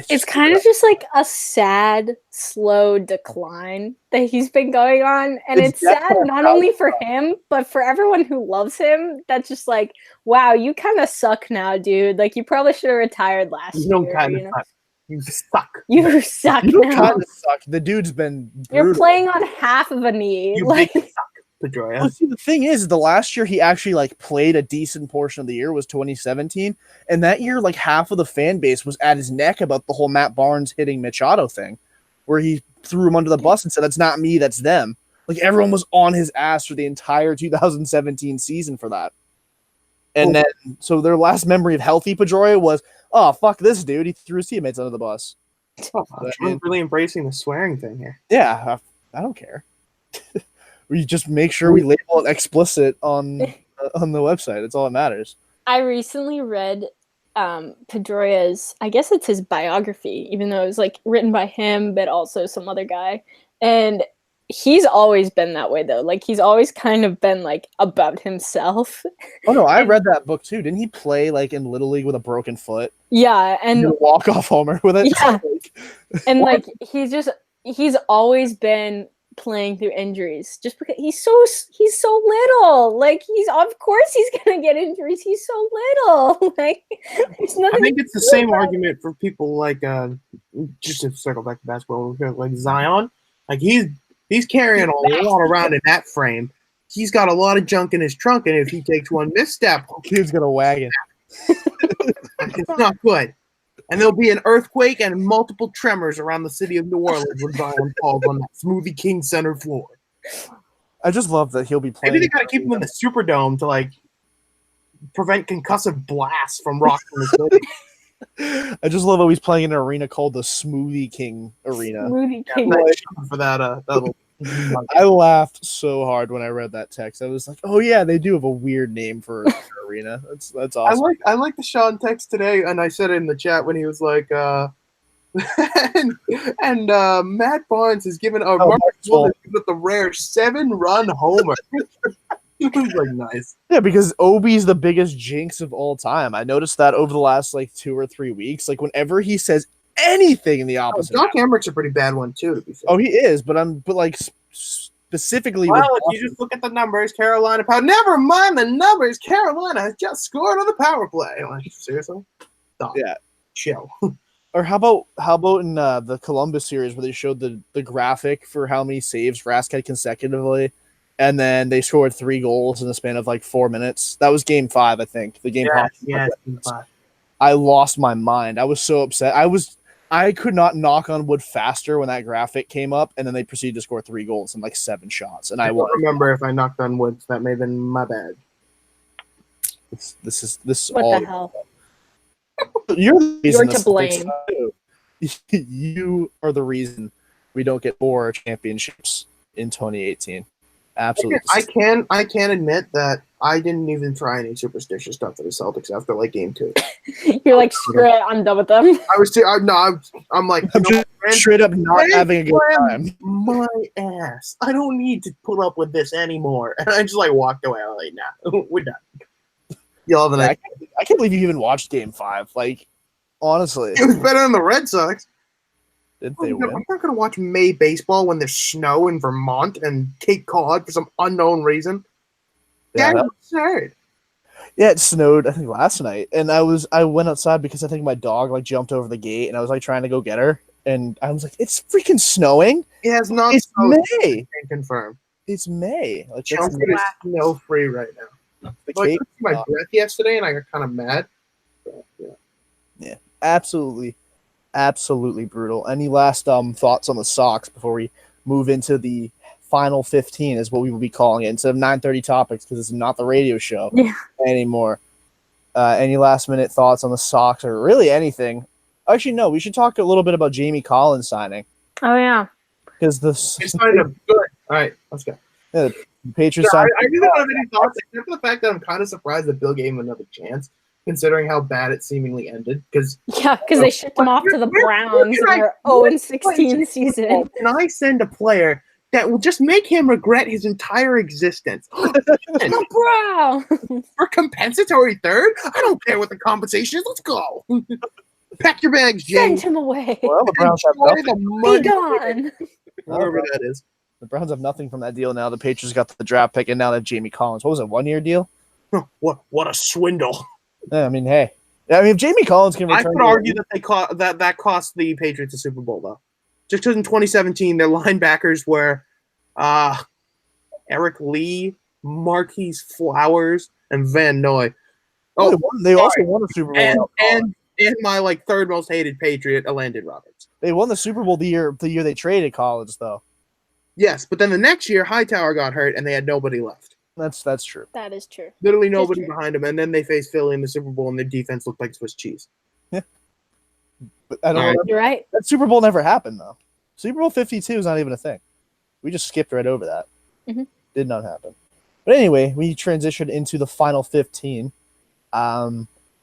it's kind of just like a sad, slow decline that he's been going on. And it's sad not only for him, but for everyone who loves him. That's just like, wow, you kind of suck now, dude. Like, you probably should have retired last year. You suck. You suck you now. Kind of suck. The dude's been brutal. You're playing on half of a knee. You like, suck, Pedroia. Well, see, the thing is, the last year he actually like played a decent portion of the year was 2017, and that year like half of the fan base was at his neck about the whole Matt Barnes hitting Machado thing, where he threw him under the bus and said, "That's not me, that's them." Like everyone was on his ass for the entire 2017 season for that. And then, so their last memory of healthy Pedroia was, "Oh fuck this dude, he threw his teammates under the bus." I'm really embracing the swearing thing here. Yeah, I don't care. We just make sure we label it explicit on the website. That's all that matters. I recently read Pedroia's, I guess it's his biography, even though it was like written by him, but also some other guy. And he's always been that way though. Like he's always kind of been like about himself. Oh no, I read that book too. Didn't he play like in Little League with a broken foot? Yeah, and walk off homer with it. Yeah, and like he's always been playing through injuries just because he's so little. Like of course he's gonna get injuries. He's so little. Like there's nothing. I think it's the same argument for people like just to circle back to basketball, like Zion. Like he's carrying a lot around in that frame. He's got a lot of junk in his trunk, and if he takes one misstep, kid's gonna wagon. It's not good. And there'll be an earthquake and multiple tremors around the city of New Orleans when Zion falls on that Smoothie King center floor. I just love that he'll be playing. Maybe they gotta keep him in the Superdome to like prevent concussive blasts from rocking the city. I just love how he's playing in an arena called the Smoothie King Arena. Smoothie King. For that little. I laughed so hard when I read that text. I was like, "Oh yeah, they do have a weird name for an arena. That's awesome." I like the Sean text today, and I said it in the chat when he was like, and Matt Barnes has given the rare 7-run homer. It was like nice. Yeah, because Obi's the biggest jinx of all time. I noticed that over the last like 2 or 3 weeks. Like whenever he says anything in the opposite. Doc Emmerich a pretty bad one too, to be fair. Oh, he is, but specifically. Well, if you just look at the numbers, Carolina. Never mind the numbers. Carolina has just scored on the power play. Like, seriously? Stop. Yeah. Chill. Or how about in the Columbus series where they showed the graphic for how many saves Rask had consecutively, and then they scored 3 goals in the span of like 4 minutes. That was Game 5, I think. The game. Yeah, Game 5. I lost my mind. I was so upset. I could not knock on wood faster when that graphic came up, and then they proceeded to score 3 goals in like 7 shots. And I don't remember if I knocked on wood. So that may have been my bad. This is what all the hell? You're to blame. You are the reason we don't get 4 championships in 2018. Absolutely. I can admit that I didn't even try any superstitious stuff for the Celtics after like Game 2. You're like, screw it, I'm done with them. I'm like, I'm just straight up not having a good time. My ass. I don't need to put up with this anymore. And I just like walked away. I was like, nah, we're done. Y'all have a nice. I can't believe you even watched Game 5. Like, honestly, it was better than the Red Sox. Did they win? I'm not going to watch May baseball when there's snow in Vermont and Cape Cod for some unknown reason. Yeah, that's absurd. Yeah, it snowed, I think, last night. And I went outside because I think my dog like jumped over the gate and I was like trying to go get her. And I was like, it's freaking snowing. It has not It's snowed. May. Confirmed. It's May. Like Chelmsford is snow free right now. I took my breath yesterday, and I got kind of mad. But, yeah, absolutely brutal. Any last thoughts on the Sox before we move into the final 15? Is what we will be calling it instead of 9:30 topics because it's not the radio show anymore. Any last minute thoughts on the Sox or really anything? Actually, no. We should talk a little bit about Jamie Collins signing. Oh yeah, because the signed him. Good. All right, let's go. Yeah, the Patriots. I really don't have any thoughts except for the fact that I'm kind of surprised that Bill gave him another chance, considering how bad it seemingly ended. Because they shipped him off to the Browns in their 0-16 season. Can I send a player that will just make him regret his entire existence? Brown for compensatory third? I don't care what the compensation is. Let's go. Pack your bags, James. Send him away. Well, the Browns have nothing. Be gone. Whatever that is. The Browns have nothing from that deal now. The Patriots got the draft pick, and now they have Jamie Collins. What was it, 1 year deal? What a swindle. Yeah, I mean, hey. I mean, if Jamie Collins can return... I could argue that that cost the Patriots a Super Bowl, though. Just because in 2017, their linebackers were Eric Lee, Marquise Flowers, and Van Noy. Oh, they also won a Super Bowl. And my third most hated Patriot, Landon Roberts. They won the Super Bowl the year they traded Collins, though. Yes, but then the next year, Hightower got hurt, and they had nobody left. That's true. That is true. Literally nobody behind them, and then they faced Philly in the Super Bowl, and their defense looked like Swiss cheese. Yeah, but I don't know. You're right. That Super Bowl never happened, though. Super Bowl 52 is not even a thing. We just skipped right over that. Mm-hmm. Did not happen. But anyway, we transitioned into the final 15.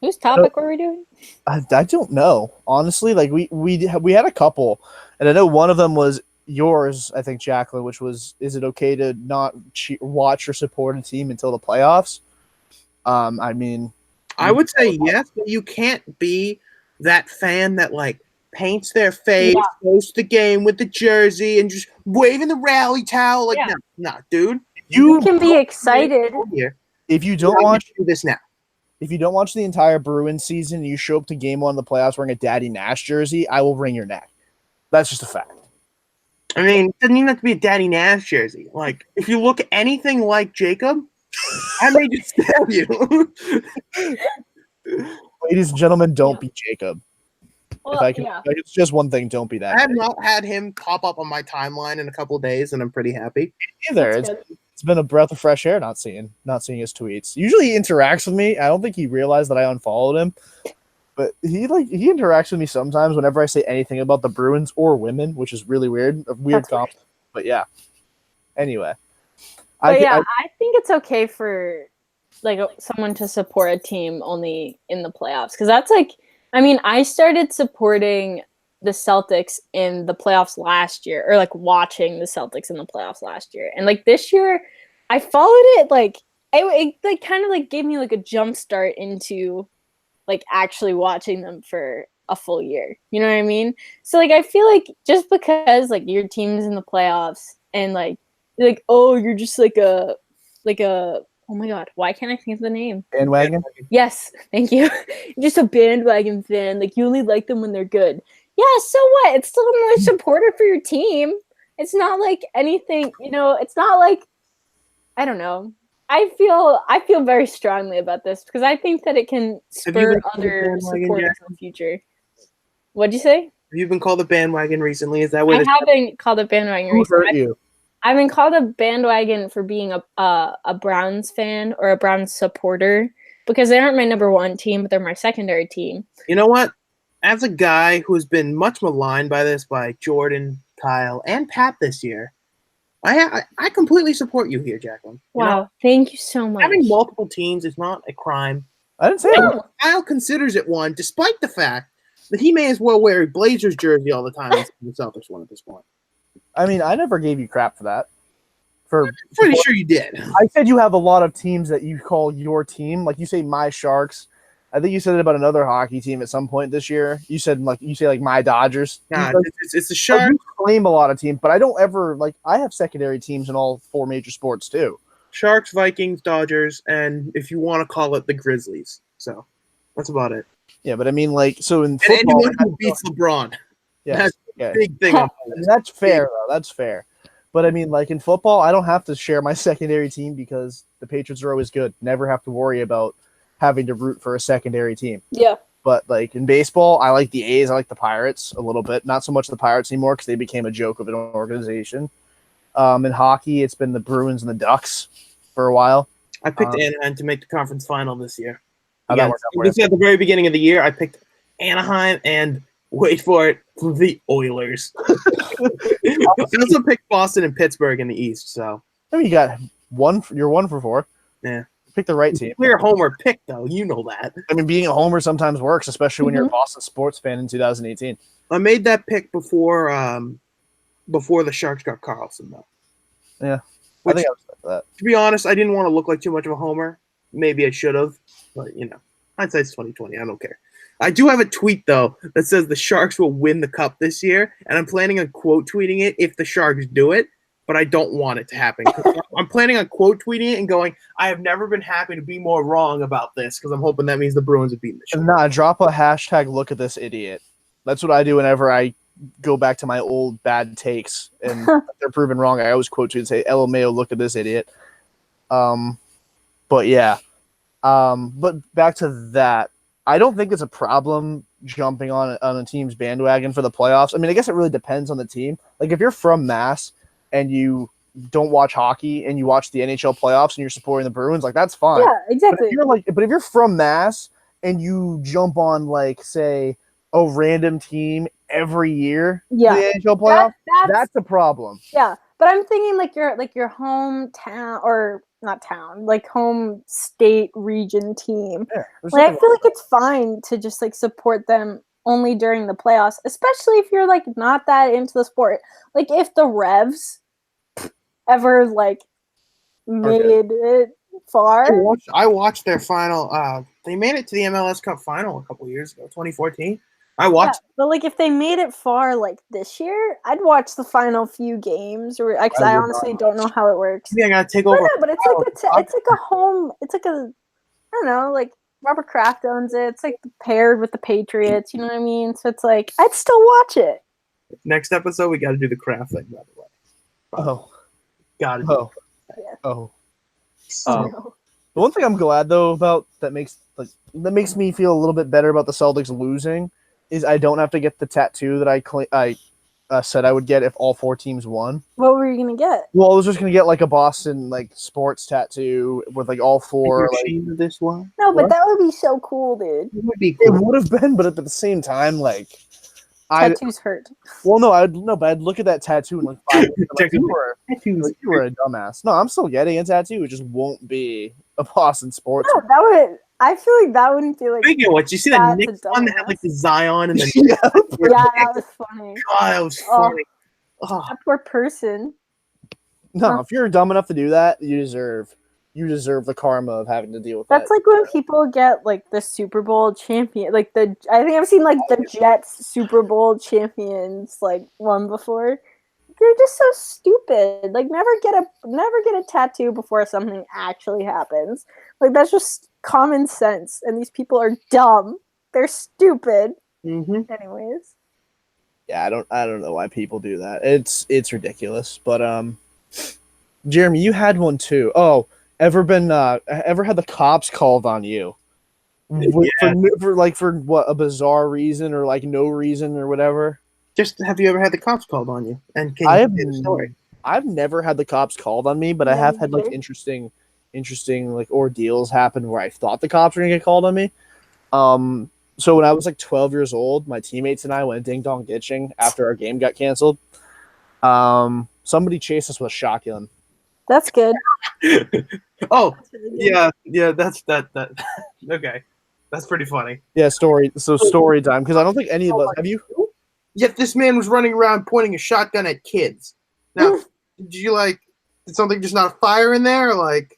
Whose topic were we doing? I don't know, honestly. We had a couple, and I know one of them was yours, I think, Jacqueline, which was, is it okay to not watch or support a team until the playoffs? I mean, I would say yes, but you can't be that fan that paints their face, goes to the game with the jersey, and just waving the rally towel. No, dude. You can be excited. If you don't watch this now. If you don't watch the entire Bruins season and you show up to game 1 of the playoffs wearing a Daddy Nash jersey, I will wring your neck. That's just a fact. I mean, it doesn't even have to be a Daddy Nash jersey. If you look anything like Jacob, I may just stab you. Ladies and gentlemen, don't be Jacob. Well, if it's just one thing, don't be that. I have not had him pop up on my timeline in a couple of days, and I'm pretty happy. Either it's been a breath of fresh air not seeing his tweets. Usually he interacts with me. I don't think he realized that I unfollowed him. But he interacts with me sometimes whenever I say anything about the Bruins or women, which is really weird. A weird comp. But yeah. Anyway. I think it's okay for someone to support a team only in the playoffs. Because that's I started supporting the Celtics in the playoffs last year, or watching the Celtics in the playoffs last year. And this year I followed it it kind of gave me a jump start into actually watching them for a full year. You know what I mean? So I feel just because your team's in the playoffs and oh, you're just a oh my god, why can't I think of the name? Bandwagon? Yes, thank you. Just a bandwagon fan. You only like them when they're good. Yeah, so what? It's still a supporter for your team. It's not anything, it's not I don't know. I feel very strongly about this because I think that it can spur other supporters in the future. What'd you say? Have you been called a bandwagon recently? Is that what I haven't called a bandwagon recently? I've been called a bandwagon for being a Browns fan or a Browns supporter because they aren't my number one team, but they're my secondary team. You know what? As a guy who's been much maligned by Jordan, Kyle, and Pat this year, I completely support you here, Jacqueline. Wow, thank you so much. Having multiple teams is not a crime. I didn't say that. Kyle considers it one, despite the fact that he may as well wear a Blazers jersey all the time as the Celtics one at this point. I mean, I never gave you crap for that. I'm pretty sure you did. I said you have a lot of teams that you call your team. You say my Sharks. I think you said it about another hockey team at some point this year. You said my Dodgers. Nah, it's the Sharks. You claim a lot of teams, but I don't ever I have secondary teams in all 4 major sports too. Sharks, Vikings, Dodgers, and if you want to call it the Grizzlies. So that's about it. Yeah, but I mean so in football, and anyone who beats LeBron. Yeah, that's a big thing. That's fair though. That's fair. But I mean, like in football, I don't have to share my secondary team because the Patriots are always good. Never have to worry about having to root for a secondary team. Yeah. But like in baseball, I like the A's. I like the Pirates a little bit. Not so much the Pirates anymore because they became a joke of an organization. In hockey, it's been the Bruins and the Ducks for a while. I picked Anaheim to make the conference final this year. Again, this at the very beginning of the year, I picked Anaheim and wait for it, the Oilers. I also picked Boston and Pittsburgh in the East. So I mean, you got one. You're 1 for 4. Yeah, pick the right team. Clear homer pick though. You know that. I mean, being a homer sometimes works, especially when you're a Boston sports fan in 2018. I made that pick before the Sharks got Carlson though. Yeah, which, I think I was like that. To be honest, I didn't want to look like too much of a homer. Maybe I should have, but hindsight's 2020. I don't care. I do have a tweet though that says the Sharks will win the cup this year, and I'm planning on quote tweeting it if the Sharks do it. But I don't want it to happen. I'm planning on quote tweeting it and going, I have never been happy to be more wrong about this because I'm hoping that means the Bruins have beaten the Sharks. Nah, drop a hashtag look at this idiot. That's what I do whenever I go back to my old bad takes and they're proven wrong. I always quote tweet and say, LMAO, look at this idiot. But yeah. But back to that. I don't think it's a problem jumping on a team's bandwagon for the playoffs. I mean, I guess it really depends on the team. Like if you're from Mass and you don't watch hockey and you watch the NHL playoffs and you're supporting the Bruins, like that's fine. Yeah, exactly. But if you're from Mass and you jump on like say a random team every year, the NHL playoffs, that's a problem. Yeah, but I'm thinking like your hometown or not town, like home state region team. Yeah, like I feel like it's fine to just like support them only during the playoffs, especially if you're like not that into the sport. Like if the Revs ever like made it far. I watched their final. They made it to the MLS Cup final a couple years ago, 2014. I watched. Yeah, but like if they made it far like this year, I'd watch the final few games, or because I honestly don't know how it works. Yeah, I gotta take over. But it's like a home. It's like I don't know, like Robert Kraft owns it. It's like paired with the Patriots. You know what I mean? So it's like I'd still watch it. Next episode, we got to do the Kraft thing, by the way. Oh, got it. Oh, yeah. Oh. The one thing I'm glad though about that makes me feel a little bit better about the Celtics losing is I don't have to get the tattoo that I said I would get if all 4 teams won. What were you gonna get? Well, I was just gonna get like a Boston like sports tattoo with like all 4. Like, this one? No, but that would be so cool, dude. It would be cool. It would have been, but at the same time, like tattoos hurt. Well, no, but I'd look at that tattoo and like 5 minutes, like, you were a dumbass. No, I'm still getting a tattoo. It just won't be a Boston sports. No, that would. I feel like that wouldn't feel like. Speaking of what, you see that Knicks one that had like the Zion and the yeah, that was funny. God, that was funny. That poor person. No, if you're dumb enough to do that, you deserve the karma of having to deal with that. That's like when people get like the Super Bowl champion, like I think I've seen like the Jets Super Bowl champions like one before. They're just so stupid. Like never get a tattoo before something actually happens. Like that's just common sense. And these people are dumb. They're stupid. Mm-hmm. Anyways. Yeah, I don't know why people do that. It's ridiculous. But Jeremy, you had one too. Oh, ever had the cops called on you? Yeah. For what, a bizarre reason or like no reason or whatever? Just have you ever had the cops called on you? And can you tell the story? I've never had the cops called on me, but I have had like interesting like ordeals happen where I thought the cops were gonna get called on me. So when I was like 12 years old, my teammates and I went ding dong ditching after our game got canceled. Somebody chased us with a shotgun. That's good. Oh, yeah, that's that. Okay, that's pretty funny. Yeah, story time, because I don't think any of us have you. Yet this man was running around pointing a shotgun at kids. Now, did something just not fire in there? Or like,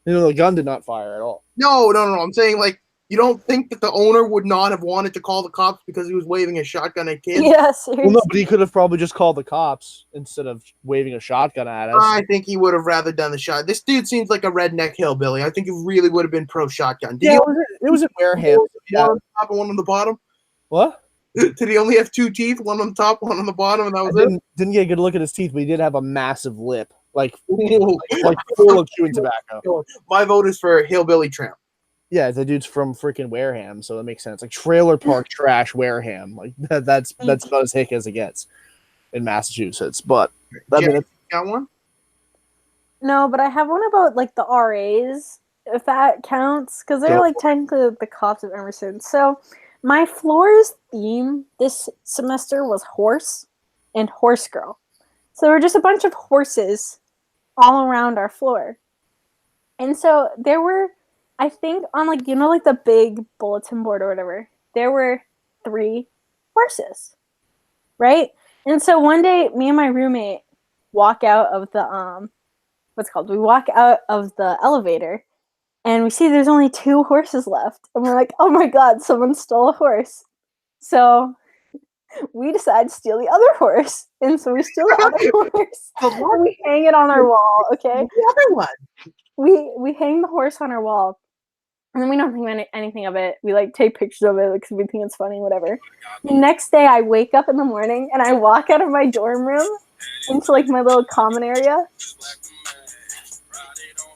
the gun did not fire at all. No. I'm saying like, you don't think that the owner would not have wanted to call the cops because he was waving a shotgun at kids? Yeah, seriously. Well, no, but he could have probably just called the cops instead of waving a shotgun at us. I think he would have rather done the shot. This dude seems like a redneck hillbilly. I think he really would have been pro shotgun. It was in Wareham. One on top and one on the bottom? What? Did he only have 2 teeth, one on top, one on the bottom, and that was it? Didn't get a good look at his teeth, but he did have a massive lip, like full of chewing tobacco. My vote is for Hillbilly Tramp. Yeah, the dude's from freaking Wareham, so that makes sense. Like trailer park trash Wareham, like that's about as hick as it gets in Massachusetts. But I mean, got one? No, but I have one about like the RAs, if that counts, because they're like technically the cops of Emerson. So my floor's theme this semester was horse and horse girl. So there were just a bunch of horses all around our floor. And so there were, I think on like, like the big bulletin board or whatever, there were 3 horses, right? And so one day me and my roommate walk out of the, we walk out of the elevator and we see there's only 2 horses left. And we're like, oh my God, someone stole a horse. So we decide to steal the other horse. And so we steal the other horse and we hang it on our wall, okay? The other one. We hang the horse on our wall. And then we don't think anything of it. We like take pictures of it because we think it's funny, whatever. The next day I wake up in the morning and I walk out of my dorm room into like my little common area.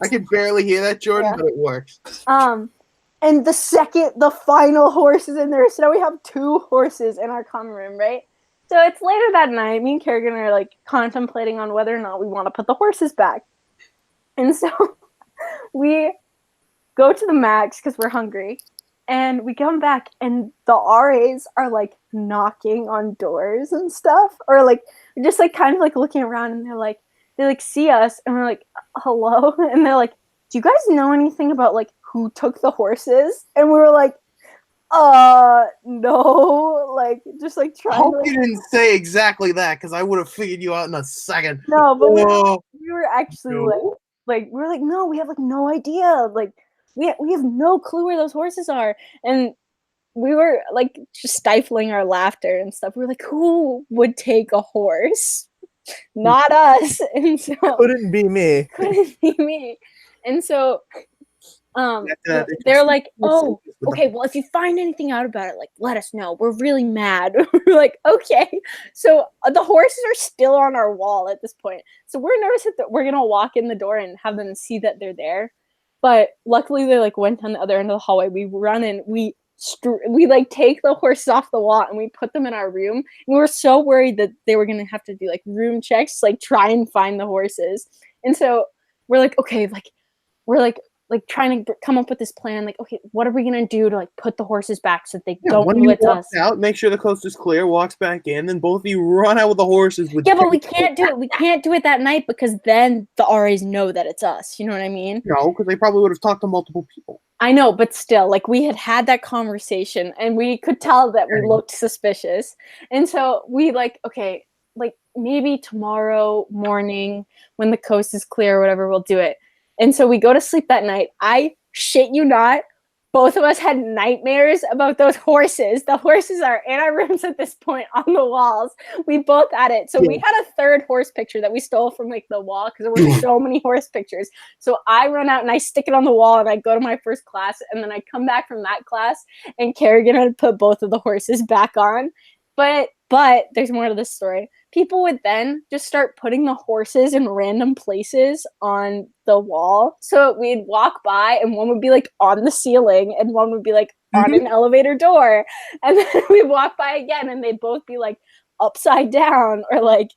I can barely hear that, Jordan, but it works. And the final horse is in there. So now we have 2 horses in our common room, right? So it's later that night. Me and Kerrigan are like contemplating on whether or not we want to put the horses back. And so we go to the Max because we're hungry. And we come back and the RAs are like knocking on doors and stuff. Or like just like kind of like looking around and they like see us and we're like, hello? And they're like, do you guys know anything about like who took the horses? And we were like, no, like just like trying. I hope you didn't say exactly that because I would have figured you out in a second. No, but we were actually like we were like, no, we have like no idea. Like we have no clue where those horses are. And we were like just stifling our laughter and stuff. We were like, who would take a horse? Not us. And so couldn't be me. And so they're like, oh, okay, well, if you find anything out about it, like, let us know. We're really mad. We're like, okay. So the horses are still on our wall at this point. So we're nervous that we're going to walk in the door and have them see that they're there. But luckily they like went on the other end of the hallway. We run and we like take the horses off the wall and we put them in our room. And we were so worried that they were going to have to do like room checks, like try and find the horses. And so we're like, okay, like we're like trying to come up with this plan. Like, okay, what are we going to do to like put the horses back so they don't know it's us? Out, make sure the coast is clear, walks back in, then both of you run out with the horses. But we can't do it. We can't do it that night because then the RAs know that it's us. You know what I mean? No, because they probably would have talked to multiple people. I know, but still, like we had that conversation and we could tell that we looked suspicious. And so we like, okay, like maybe tomorrow morning when the coast is clear or whatever, we'll do it. And so we go to sleep that night. I shit you not, both of us had nightmares about those horses. The horses are in our rooms at this point on the walls. We both had it. So we had a 3rd horse picture that we stole from like the wall because there were so many horse pictures. So I run out and I stick it on the wall and I go to my first class. And then I come back from that class and Kerrigan had put both of the horses back on. But there's more to this story. People would then just start putting the horses in random places on the wall. So we'd walk by and one would be like on the ceiling and one would be like on an elevator door. And then we'd walk by again and they'd both be like upside down or like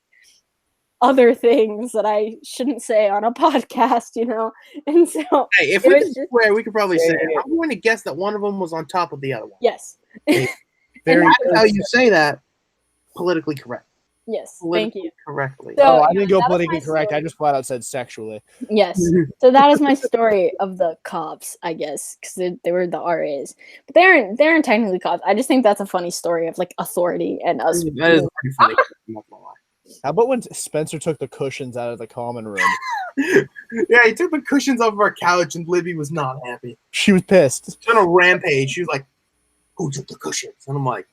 other things that I shouldn't say on a podcast, you know? And so hey, if we could swear, we could probably say it. I'm going to guess that one of them was on top of the other one. Yes. Very how you say that politically correct. Yes, politically thank you. Correctly. So, I didn't go politically correct. I just flat out said sexually. Yes. So that is my story of the cops, I guess, because they were the RAs. But they aren't technically cops. I just think that's a funny story of like authority and us. That is pretty funny. How about when Spencer took the cushions out of the common room? Yeah, he took the cushions off of our couch and Libby was not happy. She was pissed. She's on a rampage. She was like, who took the cushions? And I'm like,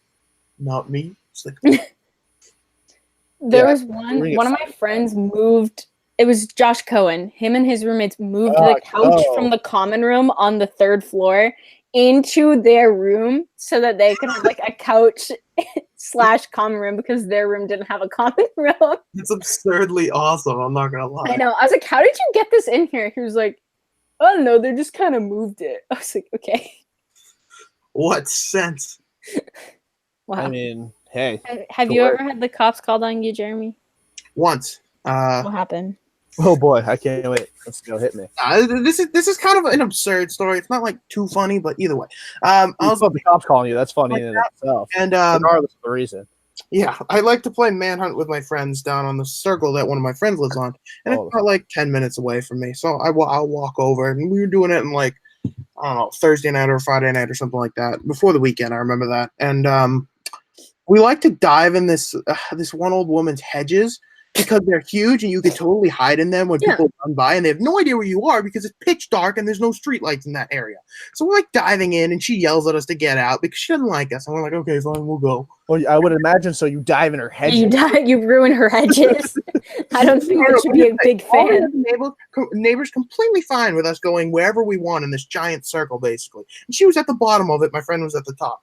not me. She's like, there was one of my friends moved. It was Josh Cohen. Him and his roommates moved the couch from the common room on the 3rd floor into their room so that they could have like a couch / common room because their room didn't have a common room. It's absurdly awesome. I'm not gonna lie. I know. I was like, how did you get this in here? He was like, I don't know. They just kind of moved it. I was like, okay. What sense? Wow. I mean, hey. Have you ever had the cops called on you, Jeremy? Once. What happened? Oh boy, I can't wait. Let's go, hit me. This is kind of an absurd story. It's not like too funny, but either way. I was the cops calling you. That's funny in and of itself. And regardless of the reason. Yeah, I like to play Manhunt with my friends down on the circle that one of my friends lives on, and it's about like 10 minutes away from me. So I'll walk over, and we were doing it in like, I don't know, Thursday night or Friday night or something like that before the weekend. I remember that, and we like to dive in this one old woman's hedges because they're huge and you could totally hide in them when people run by and they have no idea where you are because it's pitch dark and there's no street lights in that area. So we're like diving in and she yells at us to get out because she doesn't like us. And we're like, okay, fine, we'll go. Well, I would imagine so. You dive in her hedges. You ruin her hedges. I don't think I should be a big fan. Neighbors completely fine with us going wherever we want in this giant circle, basically. And she was at the bottom of it. My friend was at the top.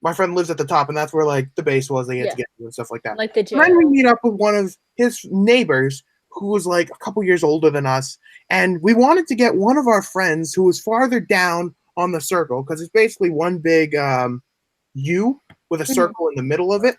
My friend lives at the top, and that's where like the base was. They had to get to and stuff like that. Like the jail. And then we meet up with one of his neighbors who was like a couple years older than us, and we wanted to get one of our friends who was farther down on the circle because it's basically one big U with a circle in the middle of it.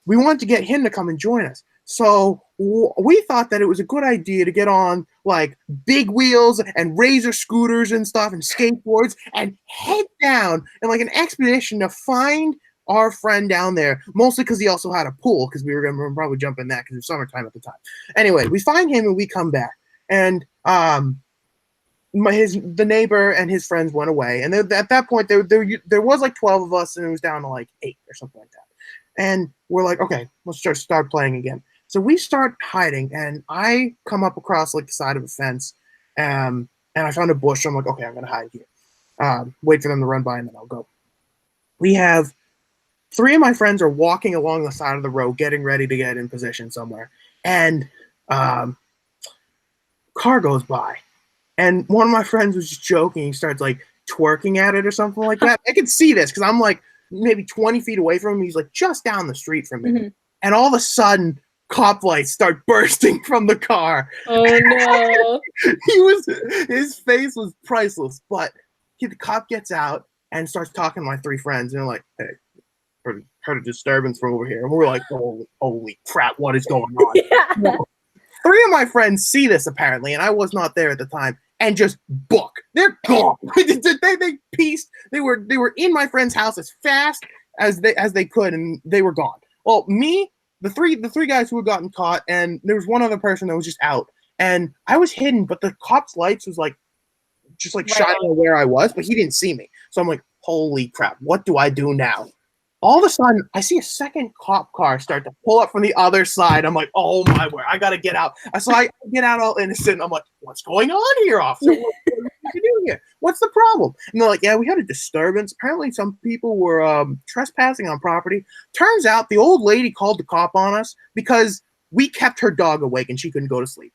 We wanted to get him to come and join us. So we thought that it was a good idea to get on like big wheels and razor scooters and stuff and skateboards and head down in like an expedition to find our friend down there, mostly because he also had a pool because we were going to probably jump in that because it was summertime at the time. Anyway, we find him and we come back, and the neighbor and his friends went away, and at that point there was like 12 of us and it was down to like 8 or something like that. And we're like, okay, let's start playing again. So we start hiding, and I come up across like the side of a fence, and I found a bush. So I'm like, okay, I'm gonna hide here. Wait for them to run by, and then I'll go. We have 3 of my friends are walking along the side of the road, getting ready to get in position somewhere, and car goes by, and one of my friends was just joking. He starts like twerking at it or something like that. I can see this because I'm like maybe 20 feet away from him. He's like just down the street from me, and all of a sudden, cop lights start bursting from the car. Oh no! His face was priceless. But the cop gets out and starts talking to my 3 friends, and they're like, "Hey, heard a disturbance from over here." And we're like, "Holy crap! What is going on?" Yeah. 3 of my friends see this apparently, and I was not there at the time, and just book. They're gone. they pieced. They were in my friend's house as fast as they could, and they were gone. Well, me. The three guys who had gotten caught, and there was one other person that was just out, and I was hidden, but the cop's lights was like just like shining where I was, but he didn't see me. So I'm like, holy crap, what do I do now? All of a sudden, I see a second cop car start to pull up from the other side. I'm like, oh my word, I gotta get out. So I get out all innocent. I'm like, what's going on here, officer? What are you doing here? What's the problem? And they're like, yeah, we had a disturbance. Apparently, some people were trespassing on property. Turns out the old lady called the cop on us because we kept her dog awake and she couldn't go to sleep.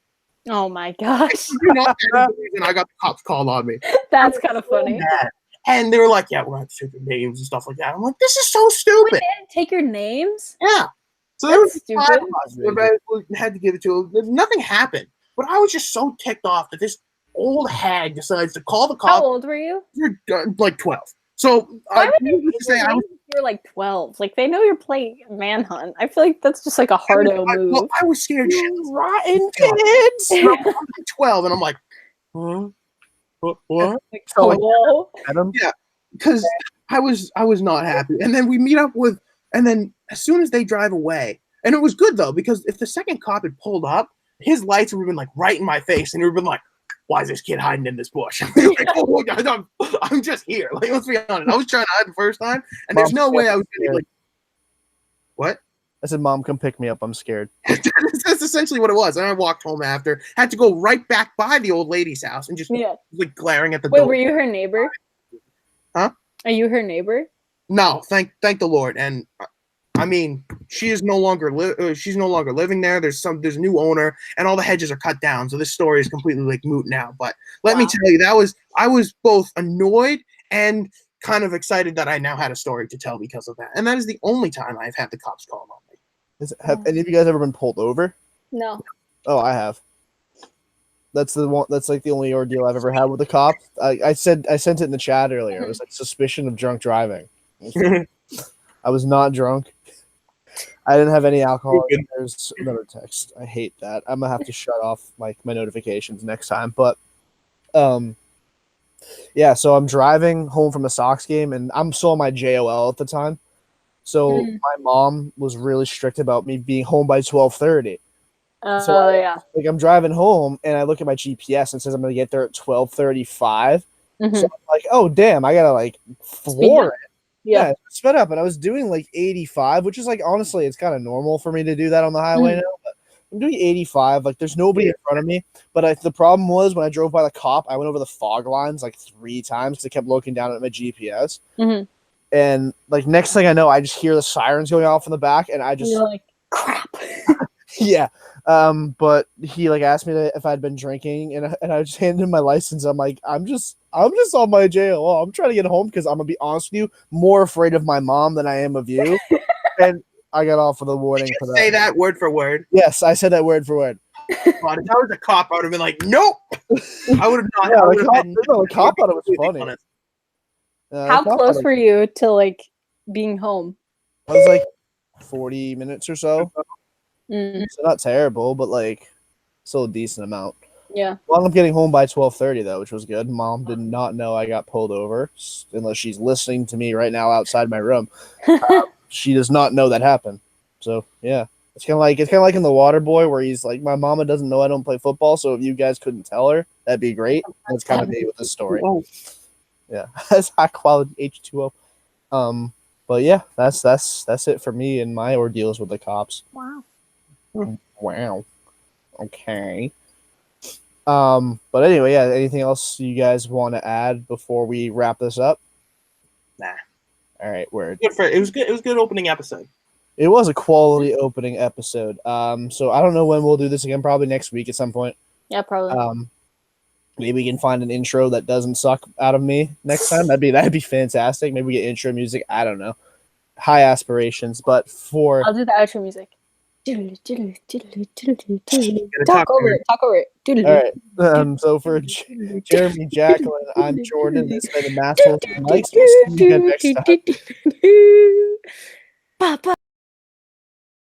Oh my gosh! And I got the cops called on me. That's kind of funny. And they were like, yeah, we're going to take your names and stuff like that. I'm like, this is so stupid. Wait, they didn't take your names? Yeah. So there was stupid. We had to give it to them. Nothing happened. But I was just so ticked off that this old hag decides to call the cops. How old were you? You're like 12. So why would you say you're like 12? Like, they know you're playing Manhunt. I feel like that's just like a hardo move. Well, I was scared. You rotten kids. I'm 12, and I'm like, huh? What? So, yeah, because I was not happy. And then we meet up with, and then as soon as they drive away, and it was good though, because if the second cop had pulled up, his lights would have been like right in my face, and he would have been like, why is this kid hiding in this bush? Like, oh, I'm just here. Like, let's be honest. I was trying to hide the first time, and there's no way I was going to like, what? I said, Mom, come pick me up. I'm scared. That's essentially what it was. And I walked home after, had to go right back by the old lady's house and just like glaring at the door. Wait, were you her neighbor? Huh? Are you her neighbor? No, thank the Lord. And I mean, she's no longer living there. There's a new owner, and all the hedges are cut down. So this story is completely like moot now. But let me tell you, I was both annoyed and kind of excited that I now had a story to tell because of that. And that is the only time I've had the cops called on me. Have any of you guys ever been pulled over? No. Oh, I have. That's the one. That's like the only ordeal I've ever had with a cop. I sent it in the chat earlier. It was like suspicion of drunk driving. I was not drunk. I didn't have any alcohol. There's another text. I hate that. I'm gonna have to shut off like my notifications next time. But, yeah. So I'm driving home from a Sox game, and I'm still on my JOL at the time. So my mom was really strict about me being home by 12:30. Like I'm driving home, and I look at my GPS and it says I'm gonna get there at 12:35. So I'm like, oh damn, I gotta like floor it. Yeah, sped up, and I was doing like 85, which is like honestly, it's kind of normal for me to do that on the highway now. But I'm doing 85. Like there's nobody in front of me. But the problem was when I drove by the cop, I went over the fog lines like 3 times because I kept looking down at my GPS. And like next thing I know, I just hear the sirens going off in the back, and I just you're like crap. Yeah. But he like asked me if I'd been drinking, and I just handed him my license. I'm like, I'm just on my JOL. I'm trying to get home because I'm gonna be honest with you, more afraid of my mom than I am of you. And I got off with a warning for that. Say that word for word. Yes, I said that word for word. God, if I was a cop, I would have been like, nope. I would have not. Yeah, the cop thought it was funny. How close were you to like being home? I was like 40 minutes or so. So not terrible, but like still a decent amount. Yeah. Well, I'm getting home by 12:30 though, which was good. Mom did not know I got pulled over, unless she's listening to me right now outside my room. She does not know that happened. So yeah, it's kind of like in The Water Boy, where he's like, my mama doesn't know I don't play football, so if you guys couldn't tell her, that'd be great. That's kind of me with this story. Yeah, that's high quality H2O. But yeah, that's it for me and my ordeals with the cops. Wow. Wow. Okay. But anyway, yeah, anything else you guys want to add before we wrap this up? Nah. All right, word. It was good. It was a good opening episode. It was a quality opening episode. So I don't know when we'll do this again, probably next week at some point. Yeah, probably. Maybe we can find an intro that doesn't suck out of me next time. That'd be fantastic. Maybe we get intro music. I don't know. High aspirations, but I'll do the outro music. Talk over it. All right. So for Jeremy, Jacqueline, I'm Jordan. This has been the Massholes W. See you again next time.